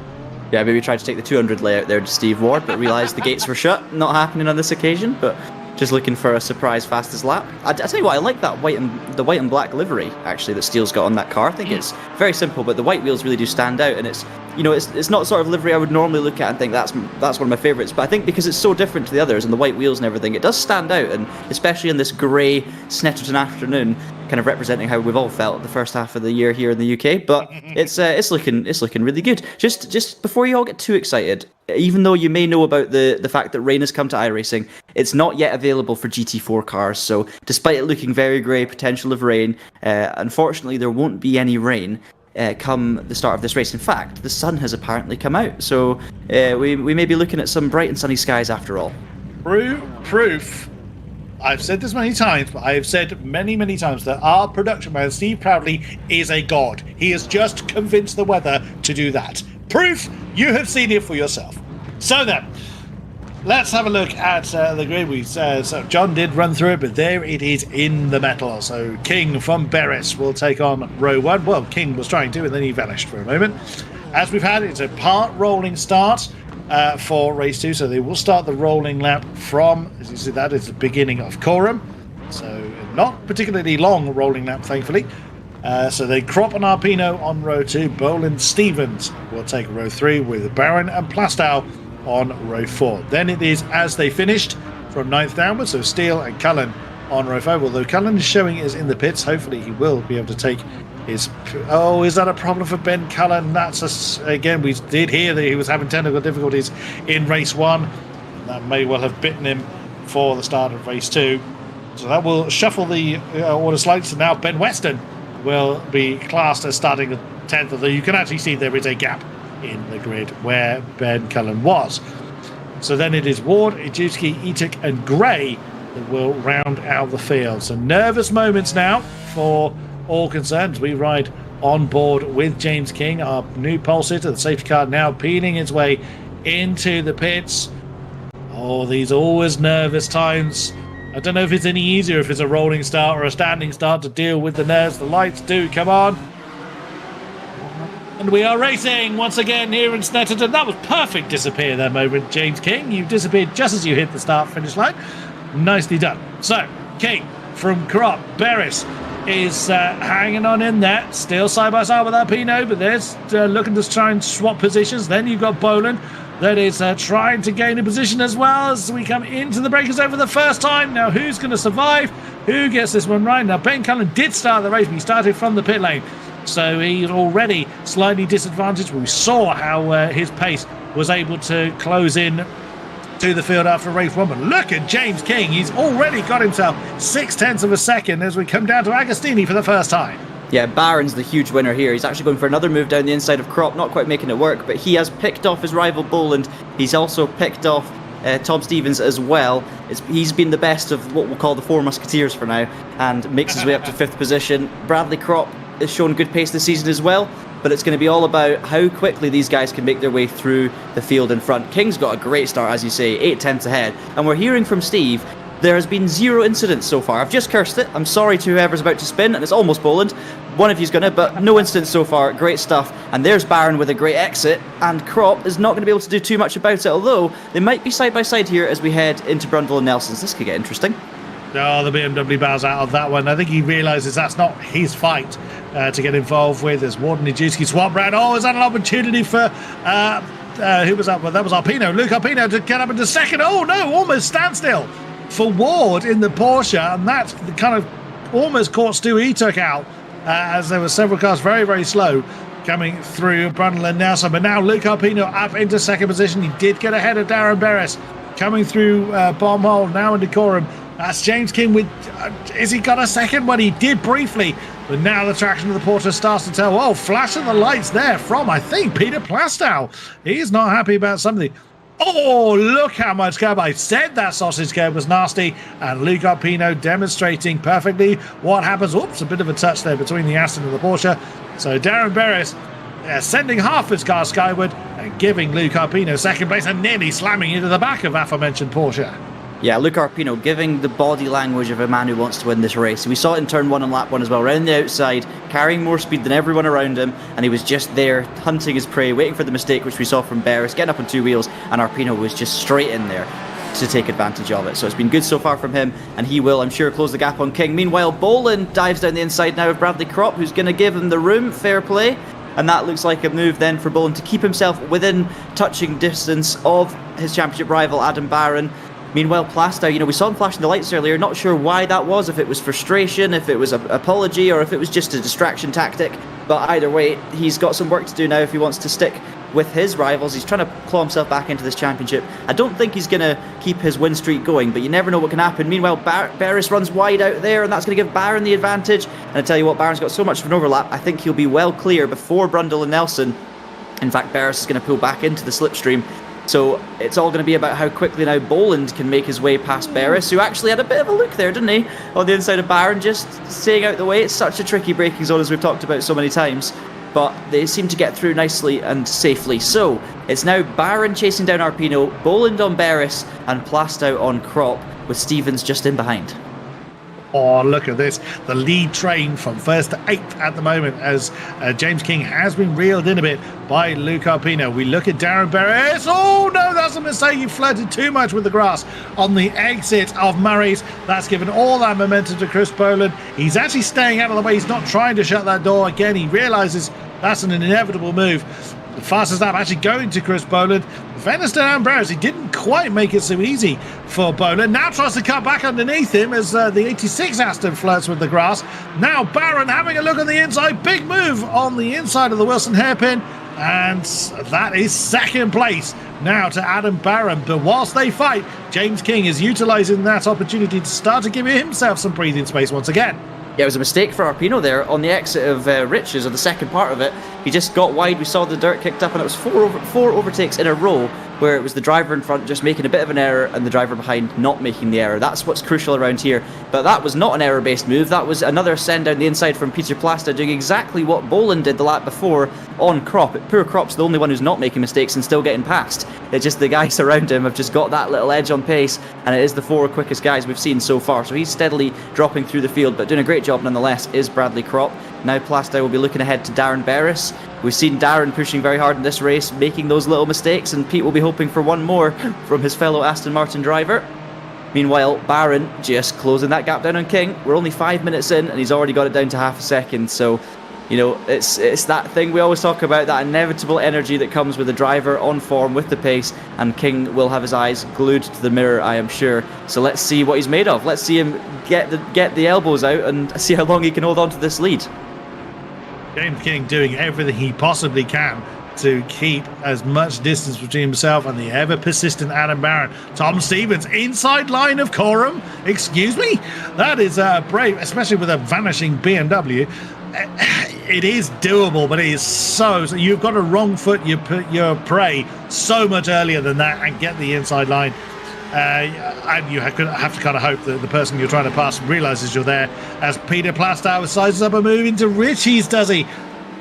Yeah, maybe tried to take the 200 layout there to Steve Ward, but realised the gates were shut. Not happening on this occasion, but just looking for a surprise fastest lap. I tell you what, I like that white and black livery, actually, that Steele's got on that car. I think it's very simple, but the white wheels really do stand out, and it's not sort of livery I would normally look at and think that's one of my favourites, but I think because it's so different to the others and the white wheels and everything, it does stand out, and especially in this grey Snetterton afternoon, kind of representing how we've all felt the first half of the year here in the UK. But it's looking really good. Just before you all get too excited, even though you may know about the fact that rain has come to iRacing, it's not yet available for GT4 cars. So despite it looking very grey, potential of rain, unfortunately there won't be any rain come the start of this race. In fact, the sun has apparently come out, so we may be looking at some bright and sunny skies after all. Proof. I've said this many times, but I have said many, many times that our production man, Steve Proudley, is a god. He has just convinced the weather to do that. Proof, you have seen it for yourself. So then, let's have a look at the grid. So John did run through it, but there it is in the metal. So King from Beres will take on row 1. Well, King was trying to, and then he vanished for a moment. As we've had, it's a part rolling start for race 2. So they will start the rolling lap from, as you see, that is the beginning of Coram. So not particularly long rolling lap, thankfully. So they Crop and Arpino on row 2. Boland Stevens will take row 3 with Barron and Plastow on row 4. Then it is as they finished from 9th downwards, so Steele and Cullen on row 5, although Cullen is showing is in the pits. Hopefully he will be able to take his... Oh, is that a problem for Ben Cullen? That's again, we did hear that he was having technical difficulties in race 1. That may well have bitten him for the start of race 2. So that will shuffle the order slightly. So now Ben Weston will be classed as starting at 10th, although you can actually see there is a gap in the grid where Ben Cullen was. So then it is Ward, Ijewski, Etic and Gray that will round out the field. So nervous moments now for all concerned. We ride on board with James King, our new pole sitter. The safety car now peeling its way into the pits. Oh, these always nervous times. I don't know if it's any easier if it's a rolling start or a standing start to deal with the nerves. The lights do come on. And we are racing once again here in Snetterton. That was perfect disappear that moment, James King. You disappeared just as you hit the start-finish line. Nicely done. So, King from Crop, Beres is hanging on in there. Still side by side with Arpino, but there's looking to try and swap positions. Then you've got Boland that is trying to gain a position as well as we come into the breakers over the first time. Now, who's going to survive? Who gets this one right? Now, Ben Cullen did start the race, but he started from the pit lane. So he's already slightly disadvantaged. We saw how his pace was able to close in to the field after race 1. But look at James King. He's already got himself 0.6 of a second as we come down to Agostini for the first time. Yeah, Barron's the huge winner here. He's actually going for another move down the inside of Crop, not quite making it work, but he has picked off his rival Boland. He's also picked off Tom Stevens as well. He's been the best of what we'll call the Four Musketeers for now, and makes his way up to 5th position. Bradley Crop has shown good pace this season as well, but it's going to be all about how quickly these guys can make their way through the field in front. King's got a great start, as you say, 0.8 ahead, and we're hearing from Steve there has been 0 incidents so far. I've just cursed it. I'm sorry to whoever's about to spin, and it's almost Boland. One of you's gonna, but no incidents so far. Great stuff. And there's Barron with a great exit, and Crop is not going to be able to do too much about it, although they might be side by side here as we head into Brundle and Nelson's. This could get interesting. Oh, the BMW bows out of that one. I think he realises that's not his fight to get involved with. As Warden Ijewski swap round. Oh, is that an opportunity for who was that? Well, that was Arpino. Luke Arpino to get up into second. Oh no, almost standstill for Ward in the Porsche, and that's the kind of almost caught Stu Etok out as there were several cars very, very slow coming through Brundle and Nelson. But now Luke Arpino up into second position. He did get ahead of Darren Beres coming through Bomb Hole, now into Coram. That's James King with, has he got a second? Well, he did briefly, but now the traction of the Porsche starts to tell. Oh, flash of the lights there from, I think, Peter Plastow. He's not happy about something. Oh, look how much curb. I said that sausage curb was nasty, and Luke Arpino demonstrating perfectly what happens. Oops, a bit of a touch there between the Aston and the Porsche. So Darren Beres sending half his car skyward and giving Luke Arpino second place and nearly slamming into the back of aforementioned Porsche. Yeah, Luca Arpino giving the body language of a man who wants to win this race. We saw it in turn 1 and lap 1 as well, around the outside, carrying more speed than everyone around him, and he was just there hunting his prey, waiting for the mistake, which we saw from Barris, getting up on 2 wheels, and Arpino was just straight in there to take advantage of it. So it's been good so far from him, and he will, I'm sure, close the gap on King. Meanwhile, Boland dives down the inside now of Bradley Kropp, who's going to give him the room, fair play. And that looks like a move then for Boland to keep himself within touching distance of his championship rival, Adam Barron. Meanwhile, Plastow, we saw him flashing the lights earlier, not sure why that was, if it was frustration, if it was an apology, or if it was just a distraction tactic. But either way, he's got some work to do now if he wants to stick with his rivals. He's trying to claw himself back into this championship. I don't think he's going to keep his win streak going, but you never know what can happen. Meanwhile, Barris runs wide out there, and that's going to give Barron the advantage. And I tell you what, Barron's got so much of an overlap, I think he'll be well clear before Brundle and Nelson. In fact, Barris is going to pull back into the slipstream. So it's all going to be about how quickly now Boland can make his way past Barris, who actually had a bit of a look there, didn't he? On the inside of Barron, just staying out the way. It's such a tricky braking zone, as we've talked about so many times. But they seem to get through nicely and safely. So it's now Barron chasing down Arpino, Boland on Barris, and Plastow on Kropp, with Stevens just in behind. Oh, look at this. The lead train from 1st to 8th at the moment, as James King has been reeled in a bit by Luke Arpino. We look at Darren Barris. Oh, no, that's a mistake. He flirted too much with the grass on the exit of Murray's. That's given all that momentum to Chris Boland. He's actually staying out of the way. He's not trying to shut that door. Again, he realises that's an inevitable move. The fastest lap actually going to Chris Boland. Featherstone and Barris, he didn't quite make it so easy for Boland. Now tries to cut back underneath him as the 86 Aston flirts with the grass. Now Barron having a look on the inside. Big move on the inside of the Wilson hairpin. And that is second place now to Adam Barron. But whilst they fight, James King is utilising that opportunity to start to give himself some breathing space once again. Yeah, it was a mistake for Arpino there on the exit of Riches, or the second part of it. He just got wide, we saw the dirt kicked up, and it was four overtakes in a row where it was the driver in front just making a bit of an error and the driver behind not making the error. That's what's crucial around here. But that was not an error-based move. That was another send down the inside from Peter Plastow, doing exactly what Boland did the lap before on Kropp. Poor Kropp's the only one who's not making mistakes and still getting past. It's just the guys around him have just got that little edge on pace, and it is the 4 quickest guys we've seen so far. So he's steadily dropping through the field, but doing a great job nonetheless is Bradley Kropp. Now Plastow will be looking ahead to Darren Barris. We've seen Darren pushing very hard in this race, making those little mistakes, and Pete will be hoping for one more from his fellow Aston Martin driver. Meanwhile, Barron just closing that gap down on King. We're only 5 minutes in, and he's already got it down to half a second. So, it's that thing we always talk about, that inevitable energy that comes with a driver on form with the pace, and King will have his eyes glued to the mirror, I am sure. So let's see what he's made of. Let's see him get the elbows out and see how long he can hold on to this lead. James King doing everything he possibly can to keep as much distance between himself and the ever-persistent Adam Barron. Tom Stevens, inside line of Coram. Excuse me? That is brave, especially with a vanishing BMW. It is doable, but it is so you've got to wrong foot your prey so much earlier than that and get the inside line. And you have to kind of hope that the person you're trying to pass realises you're there, as Peter Plastow sizes up a move into Ritchie's, does he?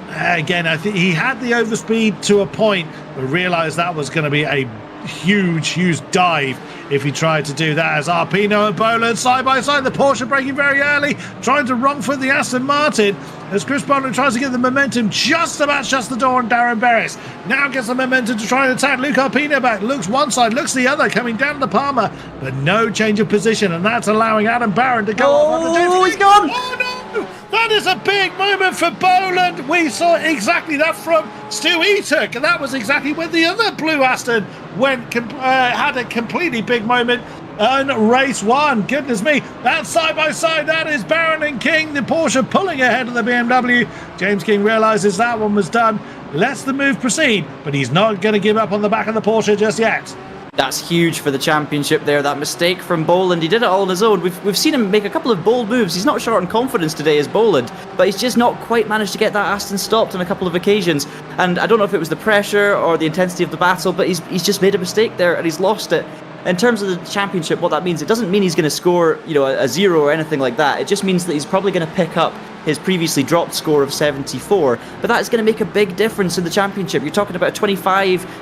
Again, I think he had the overspeed to a point, but realised that was going to be a huge dive if he tried to do that, as Arpino and Boland side by side. The Porsche braking very early, trying to wrong foot the Aston Martin, as Chris Boland tries to get the momentum, just about shuts the door on Darren Barris. Now gets the momentum to try and attack Luke Arpino back. Looks one side, looks the other, coming down to Palmer, but no change of position, and that's allowing Adam Barron to go off on the James. Oh, he's gone! Oh no! That is a big moment for Boland. We saw exactly that from Stu Etuk, and that was exactly when the other Blue Aston had a completely big moment in race 1. Goodness me, that side by side, that is Barron and King, the Porsche pulling ahead of the BMW. James King realises that one was done, lets the move proceed, but he's not going to give up on the back of the Porsche just yet. That's huge for the championship there, that mistake from Boland. He did it all on his own. We've seen him make a couple of bold moves. He's not short on confidence today as Boland, but he's just not quite managed to get that Aston stopped on a couple of occasions. And I don't know if it was the pressure or the intensity of the battle, but he's just made a mistake there and he's lost it. In terms of the championship, what that means, it doesn't mean he's going to score, a 0 or anything like that. It just means that he's probably going to pick up his previously dropped score of 74, but that is going to make a big difference in the championship. You're talking about a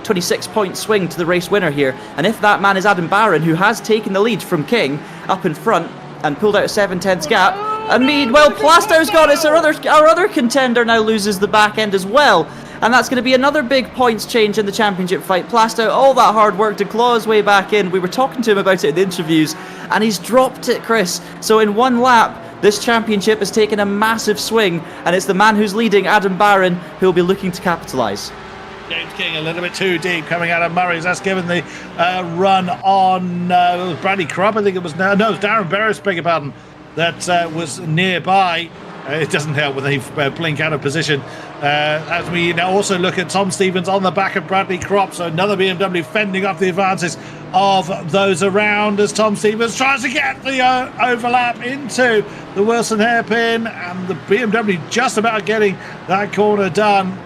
26 point swing to the race winner here, and if that man is Adam Barron, who has taken the lead from King up in front and pulled out a 7/10 gap, and meanwhile Plastow's got it, so our other contender now loses the back end as well. And that's going to be another big points change in the championship fight. Plastow, all that hard work to claw his way back in. We were talking to him about it in the interviews, and he's dropped it, Chris. So in one lap, this championship has taken a massive swing, and it's the man who's leading, Adam Barron, who will be looking to capitalise. James King a little bit too deep coming out of Murray's. That's given the run on Bradley Krupp, I think it was. No, it was Darren Barris, beg your pardon, that was nearby. It doesn't help when they blink out of position. As we now also look at Tom Stevens on the back of Bradley Krupp, so another BMW fending off the advances of those around as Tom Stevens tries to get the overlap into the Wilson hairpin, and the BMW just about getting that corner done.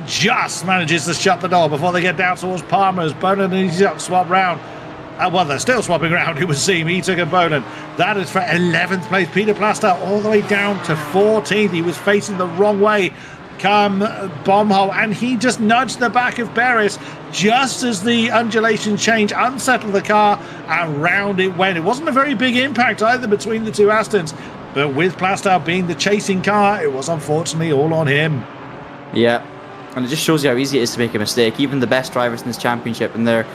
Just manages to shut the door before they get down towards Palmer's. Bonan and Izak swap round. Well, they're still swapping around. It was Seam, Etuk and Bonan. That is for 11th place. Peter Plastow all the way down to 14th. He was facing the wrong way come Bombhole, and he just nudged the back of Barris just as the undulation change unsettled the car, and round it went. It wasn't a very big impact either between the two Astons, but with Plastow being the chasing car, it was unfortunately all on him. Yeah, and it just shows you how easy it is to make a mistake. Even the best drivers in this championship, and their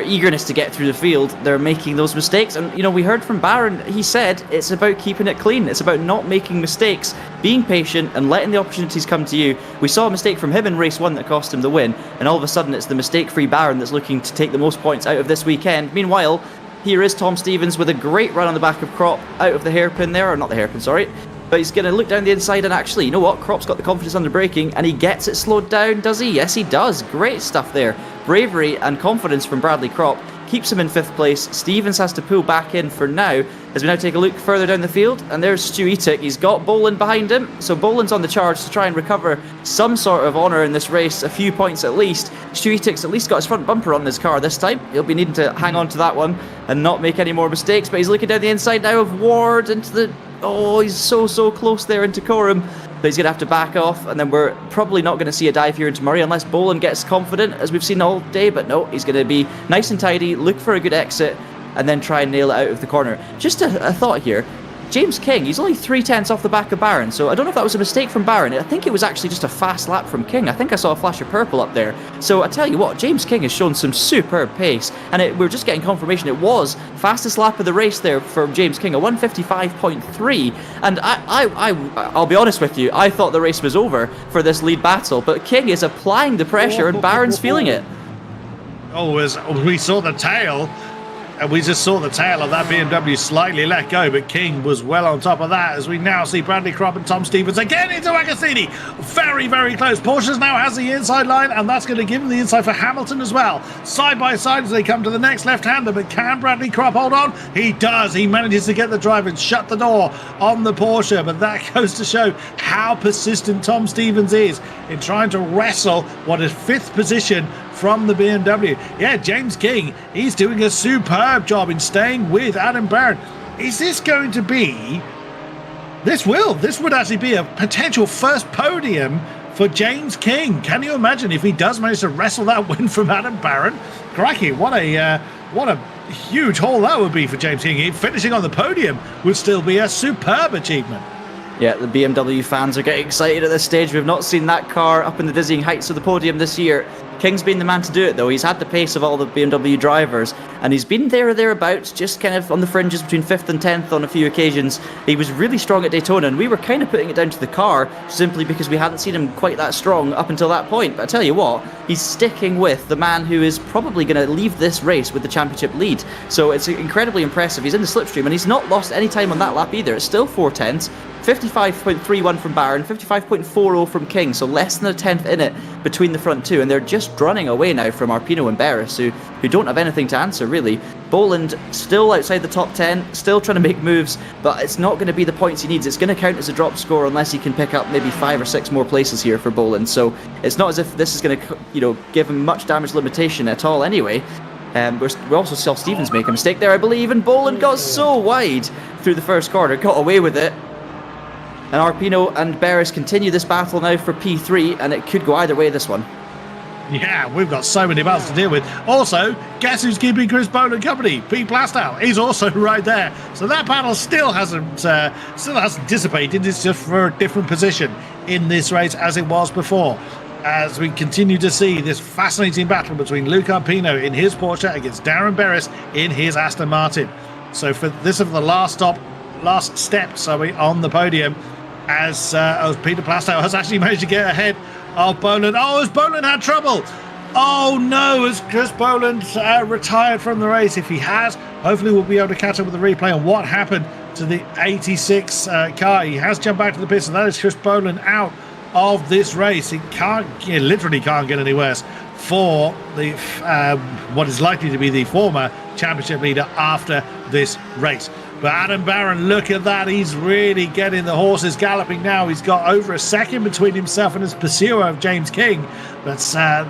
eagerness to get through the field, they're making those mistakes. And you know, we heard from Barron, he said it's about keeping it clean, it's about not making mistakes, being patient and letting the opportunities come to you. We saw a mistake from him in race 1 that cost him the win, and all of a sudden it's the mistake-free Barron that's looking to take the most points out of this weekend. Meanwhile, here is Tom Stevens with a great run on the back of Krupp out of the hairpin there, or not the hairpin, sorry. But he's going to look down the inside, and actually, you know what? Kropp's got the confidence under braking, and he gets it slowed down, does he? Yes, he does. Great stuff there. Bravery and confidence from Bradley Krupp keeps him in 5th place. Stevens has to pull back in for now, as we now take a look further down the field, and there's Stu Etic. He's got Boland behind him, so Boland's on the charge to try and recover some sort of honour in this race, a few points at least. Stu Etic's at least got his front bumper on his car this time. He'll be needing to hang on to that one and not make any more mistakes, but he's looking down the inside now of Ward into the... Oh, he's so close there into Coram, but he's going to have to back off, and then we're probably not going to see a dive here into Murray unless Boland gets confident, as we've seen all day, but no, he's going to be nice and tidy, look for a good exit, and then try and nail it out of the corner. Just a thought here. James King, he's only 3/10 off the back of Barron, so I don't know if that was a mistake from Barron. I think it was actually just a fast lap from King. I think I saw a flash of purple up there. So I tell you what, James King has shown some superb pace, and we're just getting confirmation it was fastest lap of the race there for James King, a 1:55.3. And I'll be honest with you, I thought the race was over for this lead battle, but King is applying the pressure and Barron's feeling it. Oh, as we saw the tail. And we just saw the tail of that BMW slightly let go, but King was well on top of that, as we now see Bradley Krupp and Tom Stevens again into Agassini. Very close. Porsche now has the inside line, and that's going to give him the inside for Hamilton as well. Side by side as they come to the next left-hander, but can Bradley Krupp hold on? He does. He manages to get the drive and shut the door on the Porsche, but that goes to show how persistent Tom Stevens is in trying to wrestle what is 5th position from the BMW. Yeah, James King, he's doing a superb job in staying with Adam Barron. Is this going to be... This would actually be a potential first podium for James King. Can you imagine if he does manage to wrestle that win from Adam Barron? Crikey, what a huge haul that would be for James King. Finishing on the podium would still be a superb achievement. Yeah, the BMW fans are getting excited at this stage. We've not seen that car up in the dizzying heights of the podium this year. King's been the man to do it, though. He's had the pace of all the BMW drivers, and he's been there or thereabouts, just kind of on the fringes between 5th and 10th on a few occasions. He was really strong at Daytona, and we were kind of putting it down to the car, simply because we hadn't seen him quite that strong up until that point. But I tell you what, he's sticking with the man who is probably going to leave this race with the championship lead. So it's incredibly impressive. He's in the slipstream, and he's not lost any time on that lap either. It's still 4/10. 55.31 from Barron, 55.40 from King, so less than a 10th in it between the front two, and they're just running away now from Arpino and Barris, who don't have anything to answer, really. Boland still outside the top 10, still trying to make moves, but it's not going to be the points he needs. It's going to count as a drop score unless he can pick up maybe 5 or 6 more places here for Boland, so it's not as if this is going to give him much damage limitation at all anyway. We also saw Stevens make a mistake there, I believe, and Boland got so wide through the first corner, got away with it. And Arpino and Beres continue this battle now for P3, and it could go either way this one. Yeah, we've got so many battles to deal with. Also, guess who's keeping Chris Boland company? Pete Plastow. He's also right there. So that battle still hasn't dissipated. It's just for a different position in this race as it was before. As we continue to see this fascinating battle between Luke Arpino in his Porsche against Darren Beres in his Aston Martin. So for this of the last step, on the podium, as Peter Plastow has actually managed to get ahead of Boland. Oh, has Boland had trouble? Oh no, has Chris Boland retired from the race? If he has, hopefully we'll be able to catch up with the replay on what happened to the 86 car. He has jumped back to the pits, and that is Chris Boland out of this race. It literally can't get any worse for the what is likely to be the former championship leader after this race. But Adam Barron, look at that. He's really getting the horses galloping now. He's got over a second between himself and his pursuer of James King. But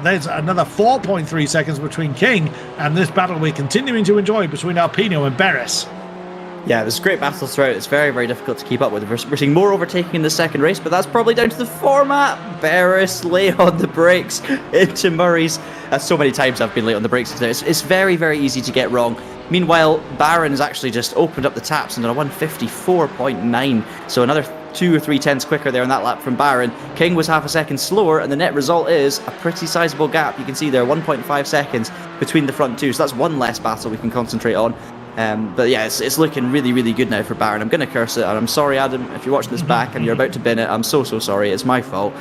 there's another 4.3 seconds between King and this battle we're continuing to enjoy between Arpino and Beres. Yeah, there's great battles throughout. It's very, very difficult to keep up with. We're seeing more overtaking in the second race, but that's probably down to the format. Beres lay on the brakes into Murray's. So many times I've been late on the brakes today. It's very, very easy to get wrong. Meanwhile, Barron has actually just opened up the taps and done a 154.9. So another 2 or 3 tenths quicker there on that lap from Barron. King was half a second slower, and the net result is a pretty sizable gap. You can see there 1.5 seconds between the front two. So that's one less battle we can concentrate on. But yeah, it's looking really, really good now for Barron. I'm going to curse it, and I'm sorry, Adam, if you're watching this back and you're about to bin it. I'm so sorry. It's my fault.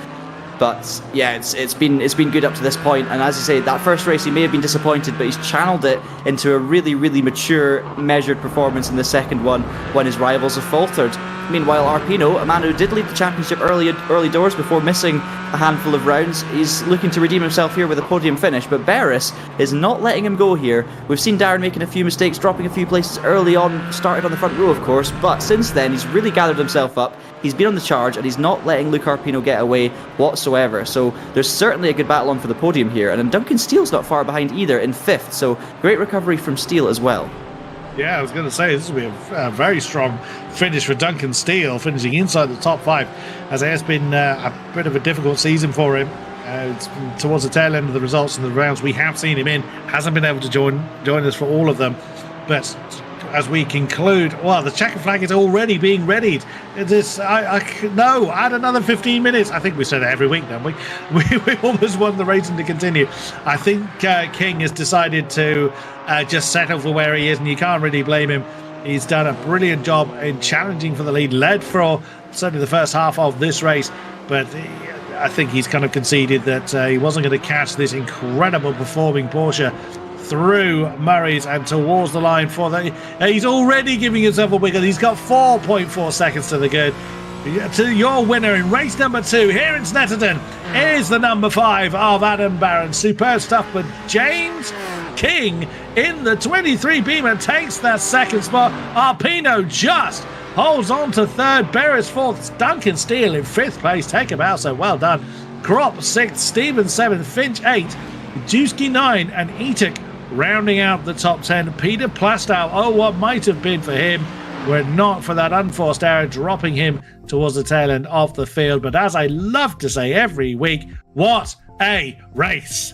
But yeah, it's been good up to this point. And as you say, that first race he may have been disappointed, but he's channeled it into a really, really mature, measured performance in the second one when his rivals have faltered. Meanwhile, Arpino, a man who did lead the championship early doors before missing a handful of rounds, he's looking to redeem himself here with a podium finish, but Beres is not letting him go here. We've seen Darren making a few mistakes, dropping a few places early on, started on the front row of course, but since then he's really gathered himself up, he's been on the charge, and he's not letting Luke Arpino get away whatsoever. So there's certainly a good battle on for the podium here, and Duncan Steele's not far behind either in 5th, so great recovery from Steele as well. Yeah, I was going to say, this will be a very strong finish for Duncan Steele, finishing inside the top 5, as it has been a bit of a difficult season for him. It's been towards the tail end of the results and the rounds we have seen him in. Hasn't been able to join us for all of them. But as we conclude, well, the checker flag is already being readied. No, add another 15 minutes. I think we said it every week, don't we? We almost want the racing to continue. I think King has decided to just settle for where he is, and you can't really blame him. He's done a brilliant job in challenging for the lead, led for certainly the first half of this race, but I think he's kind of conceded that he wasn't going to catch this incredible performing Porsche through Murray's and towards the line for the. He's already giving himself a wiggle. He's got 4.4 seconds to the good. To your winner in race number 2 here in Snetterton is the number 5 of Adam Barron. Superb stuff, but James King in the 23 Beamer takes that second spot. Arpino just holds on to 3rd, Beres 4th, Duncan Steele in 5th place. Take him out, so well done. Crop 6th, Stevens 7th, Finch 8th, Juski 9, and Etic rounding out the top 10. Peter Plastow, what might have been for him were it not for that unforced error, dropping him towards the tail end of the field. But as I love to say every week, what a race!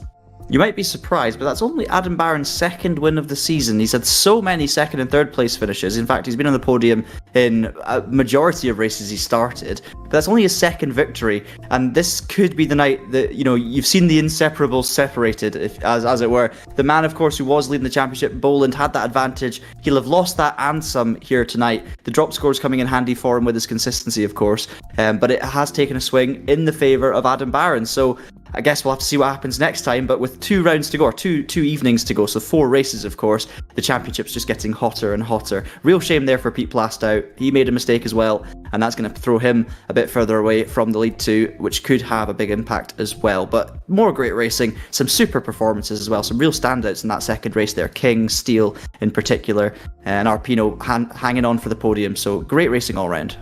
You might be surprised, but that's only Adam Barron's second win of the season. He's had so many second and third place finishes. In fact, he's been on the podium in a majority of races he started, but that's only his second victory. And this could be the night that, you've seen the inseparables separated, as it were. The man, of course, who was leading the championship, Boland, had that advantage. He'll have lost that and some here tonight. The drop score's coming in handy for him with his consistency, of course, but it has taken a swing in the favour of Adam Barron. So I guess we'll have to see what happens next time, but with 2 rounds to go, or two evenings to go, so 4 races, of course, the championship's just getting hotter and hotter. Real shame there for Pete Plastow. He made a mistake as well, and that's going to throw him a bit further away from the lead 2, which could have a big impact as well. But more great racing, some super performances as well, some real standouts in that second race there. King, Steele in particular, and Arpino hanging on for the podium, so great racing all round.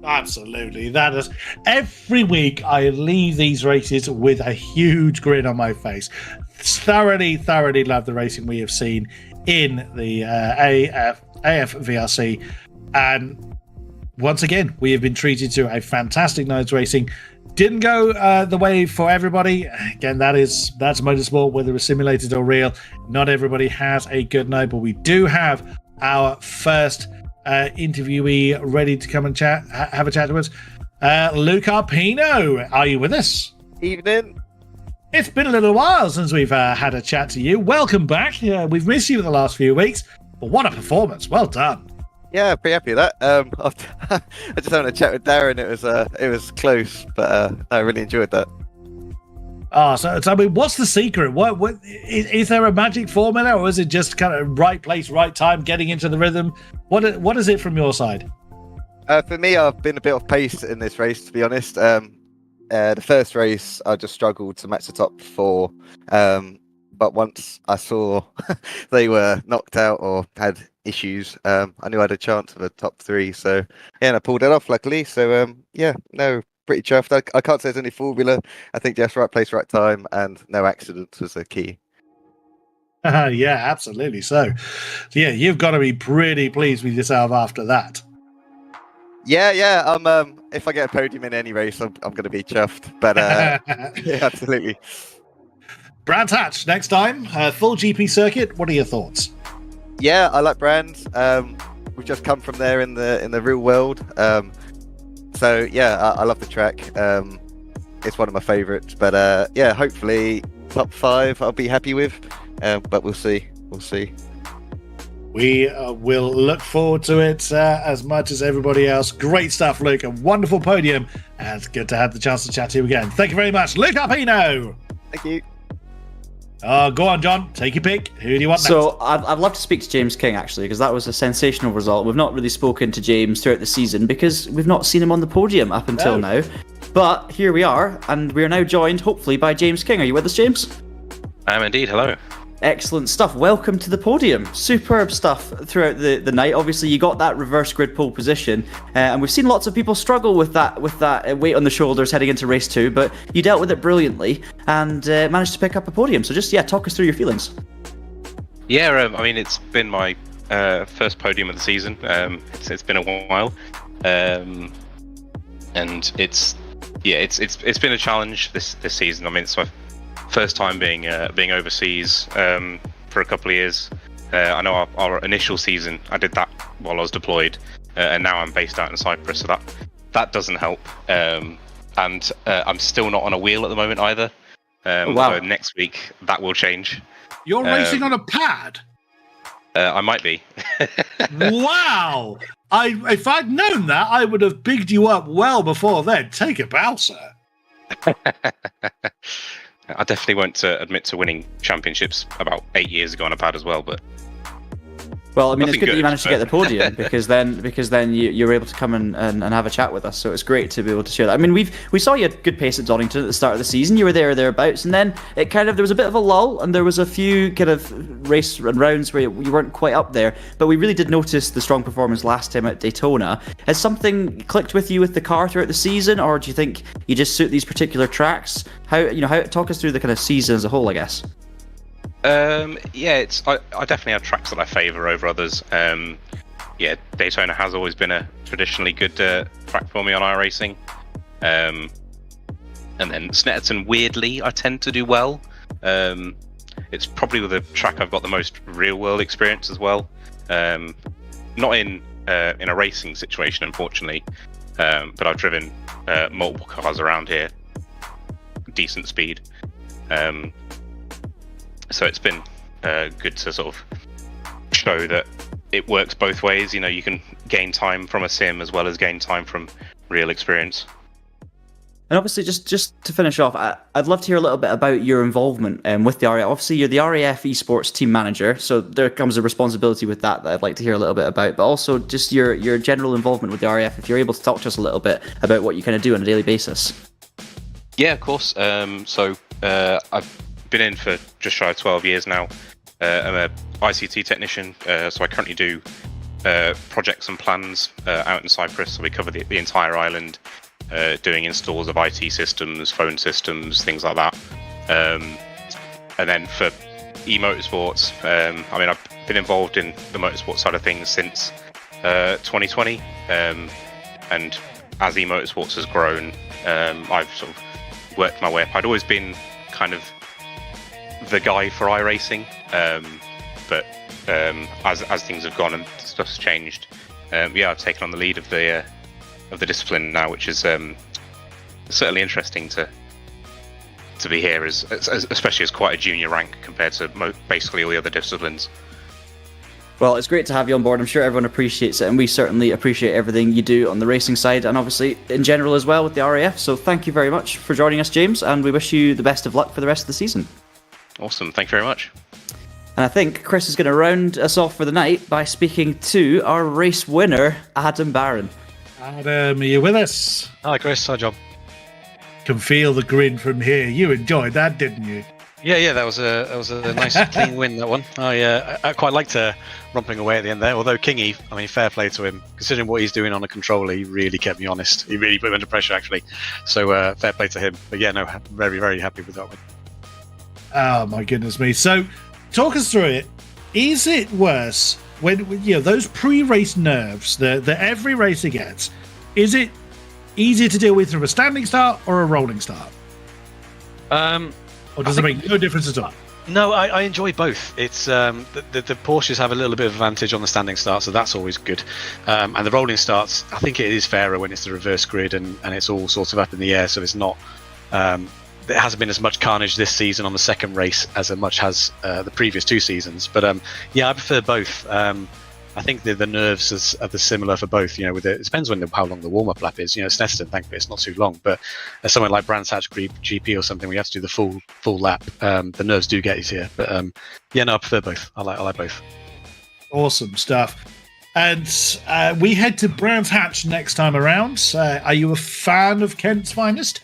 Absolutely. That is, every week I leave these races with a huge grin on my face. Thoroughly love the racing we have seen in the AFVRC, and once again, we have been treated to a fantastic night's racing. Didn't go the way for everybody. Again, that's motorsport, whether it's simulated or real. Not everybody has a good night, but we do have our first interviewee ready to come and have a chat with us. Luca Pino, are you with us? Evening. It's been a little while since we've had a chat to you. Welcome back. We've missed you for the last few weeks, but what a performance. Well done. Yeah, pretty happy with that. I just having a chat with Darren. It was close, but I really enjoyed that. So I mean, what's the secret? What is there a magic formula, or is it just kind of right place, right time, getting into the rhythm? What is it from your side? For me, I've been a bit off pace in this race, to be honest. The first race, I just struggled to match the top four. But once I saw they were knocked out or had issues, I knew I had a chance of a top three. So, yeah, and I pulled it off, luckily. So, pretty chuffed. I can't say it's any formula. I think just right place, right time, and no accidents was the key. Yeah, absolutely. So, yeah, you've got to be pretty pleased with yourself after that. Yeah. If I get a podium in any race, I'm going to be chuffed. But yeah, absolutely. Brands Hatch next time, full GP circuit. What are your thoughts? Yeah, I like Brands. We've just come from there in the real world. So yeah, I love the track. It's one of my favourites. But yeah, hopefully top 5 I'll be happy with. But we'll see. We will look forward to it as much as everybody else. Great stuff, Luke. A wonderful podium. And it's good to have the chance to chat to you again. Thank you very much, Luke Arpino. Thank you. Go on, John. Take your pick. Who do you want next? So I'd love to speak to James King, actually, because that was a sensational result. We've not really spoken to James throughout the season because we've not seen him on the podium up until now. But here we are, and we are now joined, hopefully, by James King. Are you with us, James? I am indeed. Hello. Excellent stuff. Welcome to the podium. Superb stuff throughout the night. Obviously, you got that reverse grid pole position, and we've seen lots of people struggle with that weight on the shoulders heading into race 2, but you dealt with it brilliantly and managed to pick up a podium. So just, talk us through your feelings. Yeah, I mean, it's been my first podium of the season. It's been a while, and it's been a challenge this season. I mean, it's my first time being overseas for a couple of years. I know our initial season, I did that while I was deployed, and now I'm based out in Cyprus, so that doesn't help. And I'm still not on a wheel at the moment either. Wow. So next week that will change. You're racing on a pad? I might be. Wow! If I'd known that, I would have bigged you up well before then. Take a bow, sir. I definitely won't admit to winning championships about 8 years ago on a pad as well, but well, I mean, nothing it's good that you good, managed to get the podium because then you're able to come and have a chat with us. So it's great to be able to share that. I mean, we saw you at good pace at Donington at the start of the season. You were there or thereabouts, and then there was a bit of a lull, and there was a few kind of race and rounds where you weren't quite up there. But we really did notice the strong performance last time at Daytona. Has something clicked with you with the car throughout the season, or do you think you just suit these particular tracks? How talk us through the kind of season as a whole, I guess. I definitely have tracks that I favour over others. Daytona has always been a traditionally good track for me on iRacing. And then Snetterton, weirdly, I tend to do well. It's probably the track I've got the most real world experience as well. Not in a racing situation, unfortunately, but I've driven multiple cars around here, decent speed. So it's been good to sort of show that it works both ways. You know, you can gain time from a sim as well as gain time from real experience. And obviously, just to finish off, I'd love to hear a little bit about your involvement with the RAF. Obviously, you're the RAF esports team manager, so there comes a responsibility with that I'd like to hear a little bit about, but also just your general involvement with the RAF, if you're able to talk to us a little bit about what you kind of do on a daily basis. Yeah, of course. So I've been in for just shy of 12 years now. I'm a ICT technician, so I currently do projects and plans out in Cyprus. So we cover the entire island, doing installs of IT systems, phone systems, things like that. And then for e-motorsports, I mean, I've been involved in the motorsport side of things since 2020. And as eMotorsports has grown, I've sort of worked my way up. I'd always been kind of the guy for iRacing, but as things have gone and stuff's changed, I've taken on the lead of the discipline now, which is certainly interesting to be here, especially as quite a junior rank compared to basically all the other disciplines. Well, it's great to have you on board. I'm sure everyone appreciates it, and we certainly appreciate everything you do on the racing side, and obviously in general as well with the RAF. So thank you very much for joining us, James, and we wish you the best of luck for the rest of the season. Awesome, thank you very much. And I think Chris is going to round us off for the night by speaking to our race winner, Adam Barron. Adam, are you with us? Hi, Chris. Hi, John. Can feel the grin from here. You enjoyed that, didn't you? Yeah, that was a nice clean win, that one. I quite liked romping away at the end there. Although Kingy, I mean, fair play to him. Considering what he's doing on a controller, he really kept me honest. He really put me under pressure, actually. So fair play to him. But yeah, no, very, very happy with that one. Oh my goodness me! So, talk us through it. Is it worse when those pre-race nerves that every racer gets? Is it easier to deal with from a standing start or a rolling start? Or does it make no difference at all? No, I enjoy both. It's the Porsches have a little bit of advantage on the standing start, so that's always good. And the rolling starts, I think it is fairer when it's the reverse grid and it's all sort of up in the air, so it's not. There hasn't been as much carnage this season on the second race as much as the previous two seasons. But I prefer both. I think the nerves are similar for both. It depends how long the warm-up lap is. Snetterton, thankfully, it's not too long. But somewhere like Brands Hatch GP or something, we have to do the full lap. The nerves do get easier. But I prefer both. I like both. Awesome stuff. And we head to Brands Hatch next time around. Are you a fan of Kent's finest?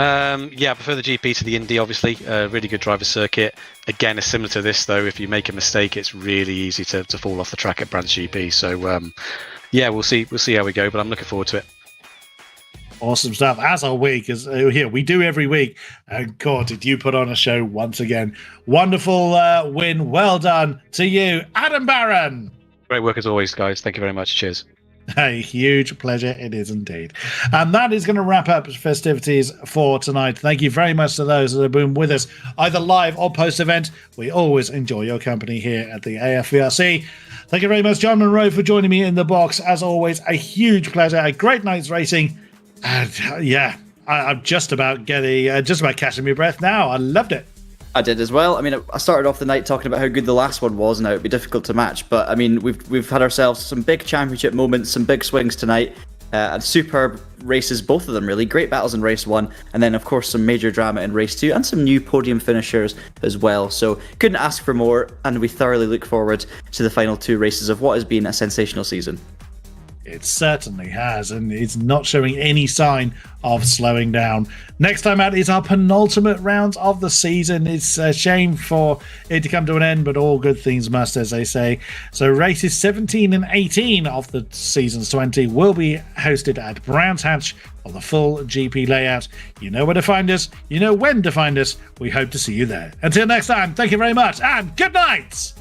I prefer the GP to the Indy, obviously. Really good driver circuit. Again, it's similar to this, though. If you make a mistake, it's really easy to fall off the track at Brands GP. So, we'll see how we go, but I'm looking forward to it. Awesome stuff, as are we, because we do every week. And God, did you put on a show once again. Wonderful win. Well done to you, Adam Barron. Great work as always, guys. Thank you very much. Cheers. A huge pleasure it is indeed. And that is going to wrap up festivities for tonight. Thank you very much to those that have been with us, either live or post-event. We always enjoy your company here at the AFVRC. Thank you very much, John Monroe, for joining me in the box. As always, a huge pleasure, a great night's racing. And I'm just about catching my breath now. I loved it. I did as well. I mean, I started off the night talking about how good the last one was, and how it'd be difficult to match. But I mean, we've had ourselves some big championship moments, some big swings tonight, and superb races, both of them really. Great battles in race 1, and then of course some major drama in race 2, and some new podium finishers as well. So couldn't ask for more, and we thoroughly look forward to the final 2 races of what has been a sensational season. It certainly has, and it's not showing any sign of slowing down. Next time out is our penultimate round of the season. It's a shame for it to come to an end, but all good things must, as they say. So races 17 and 18 of the season's 20 will be hosted at Brands Hatch on the full GP layout. You know where to find us. You know when to find us. We hope to see you there. Until next time, thank you very much, and good night!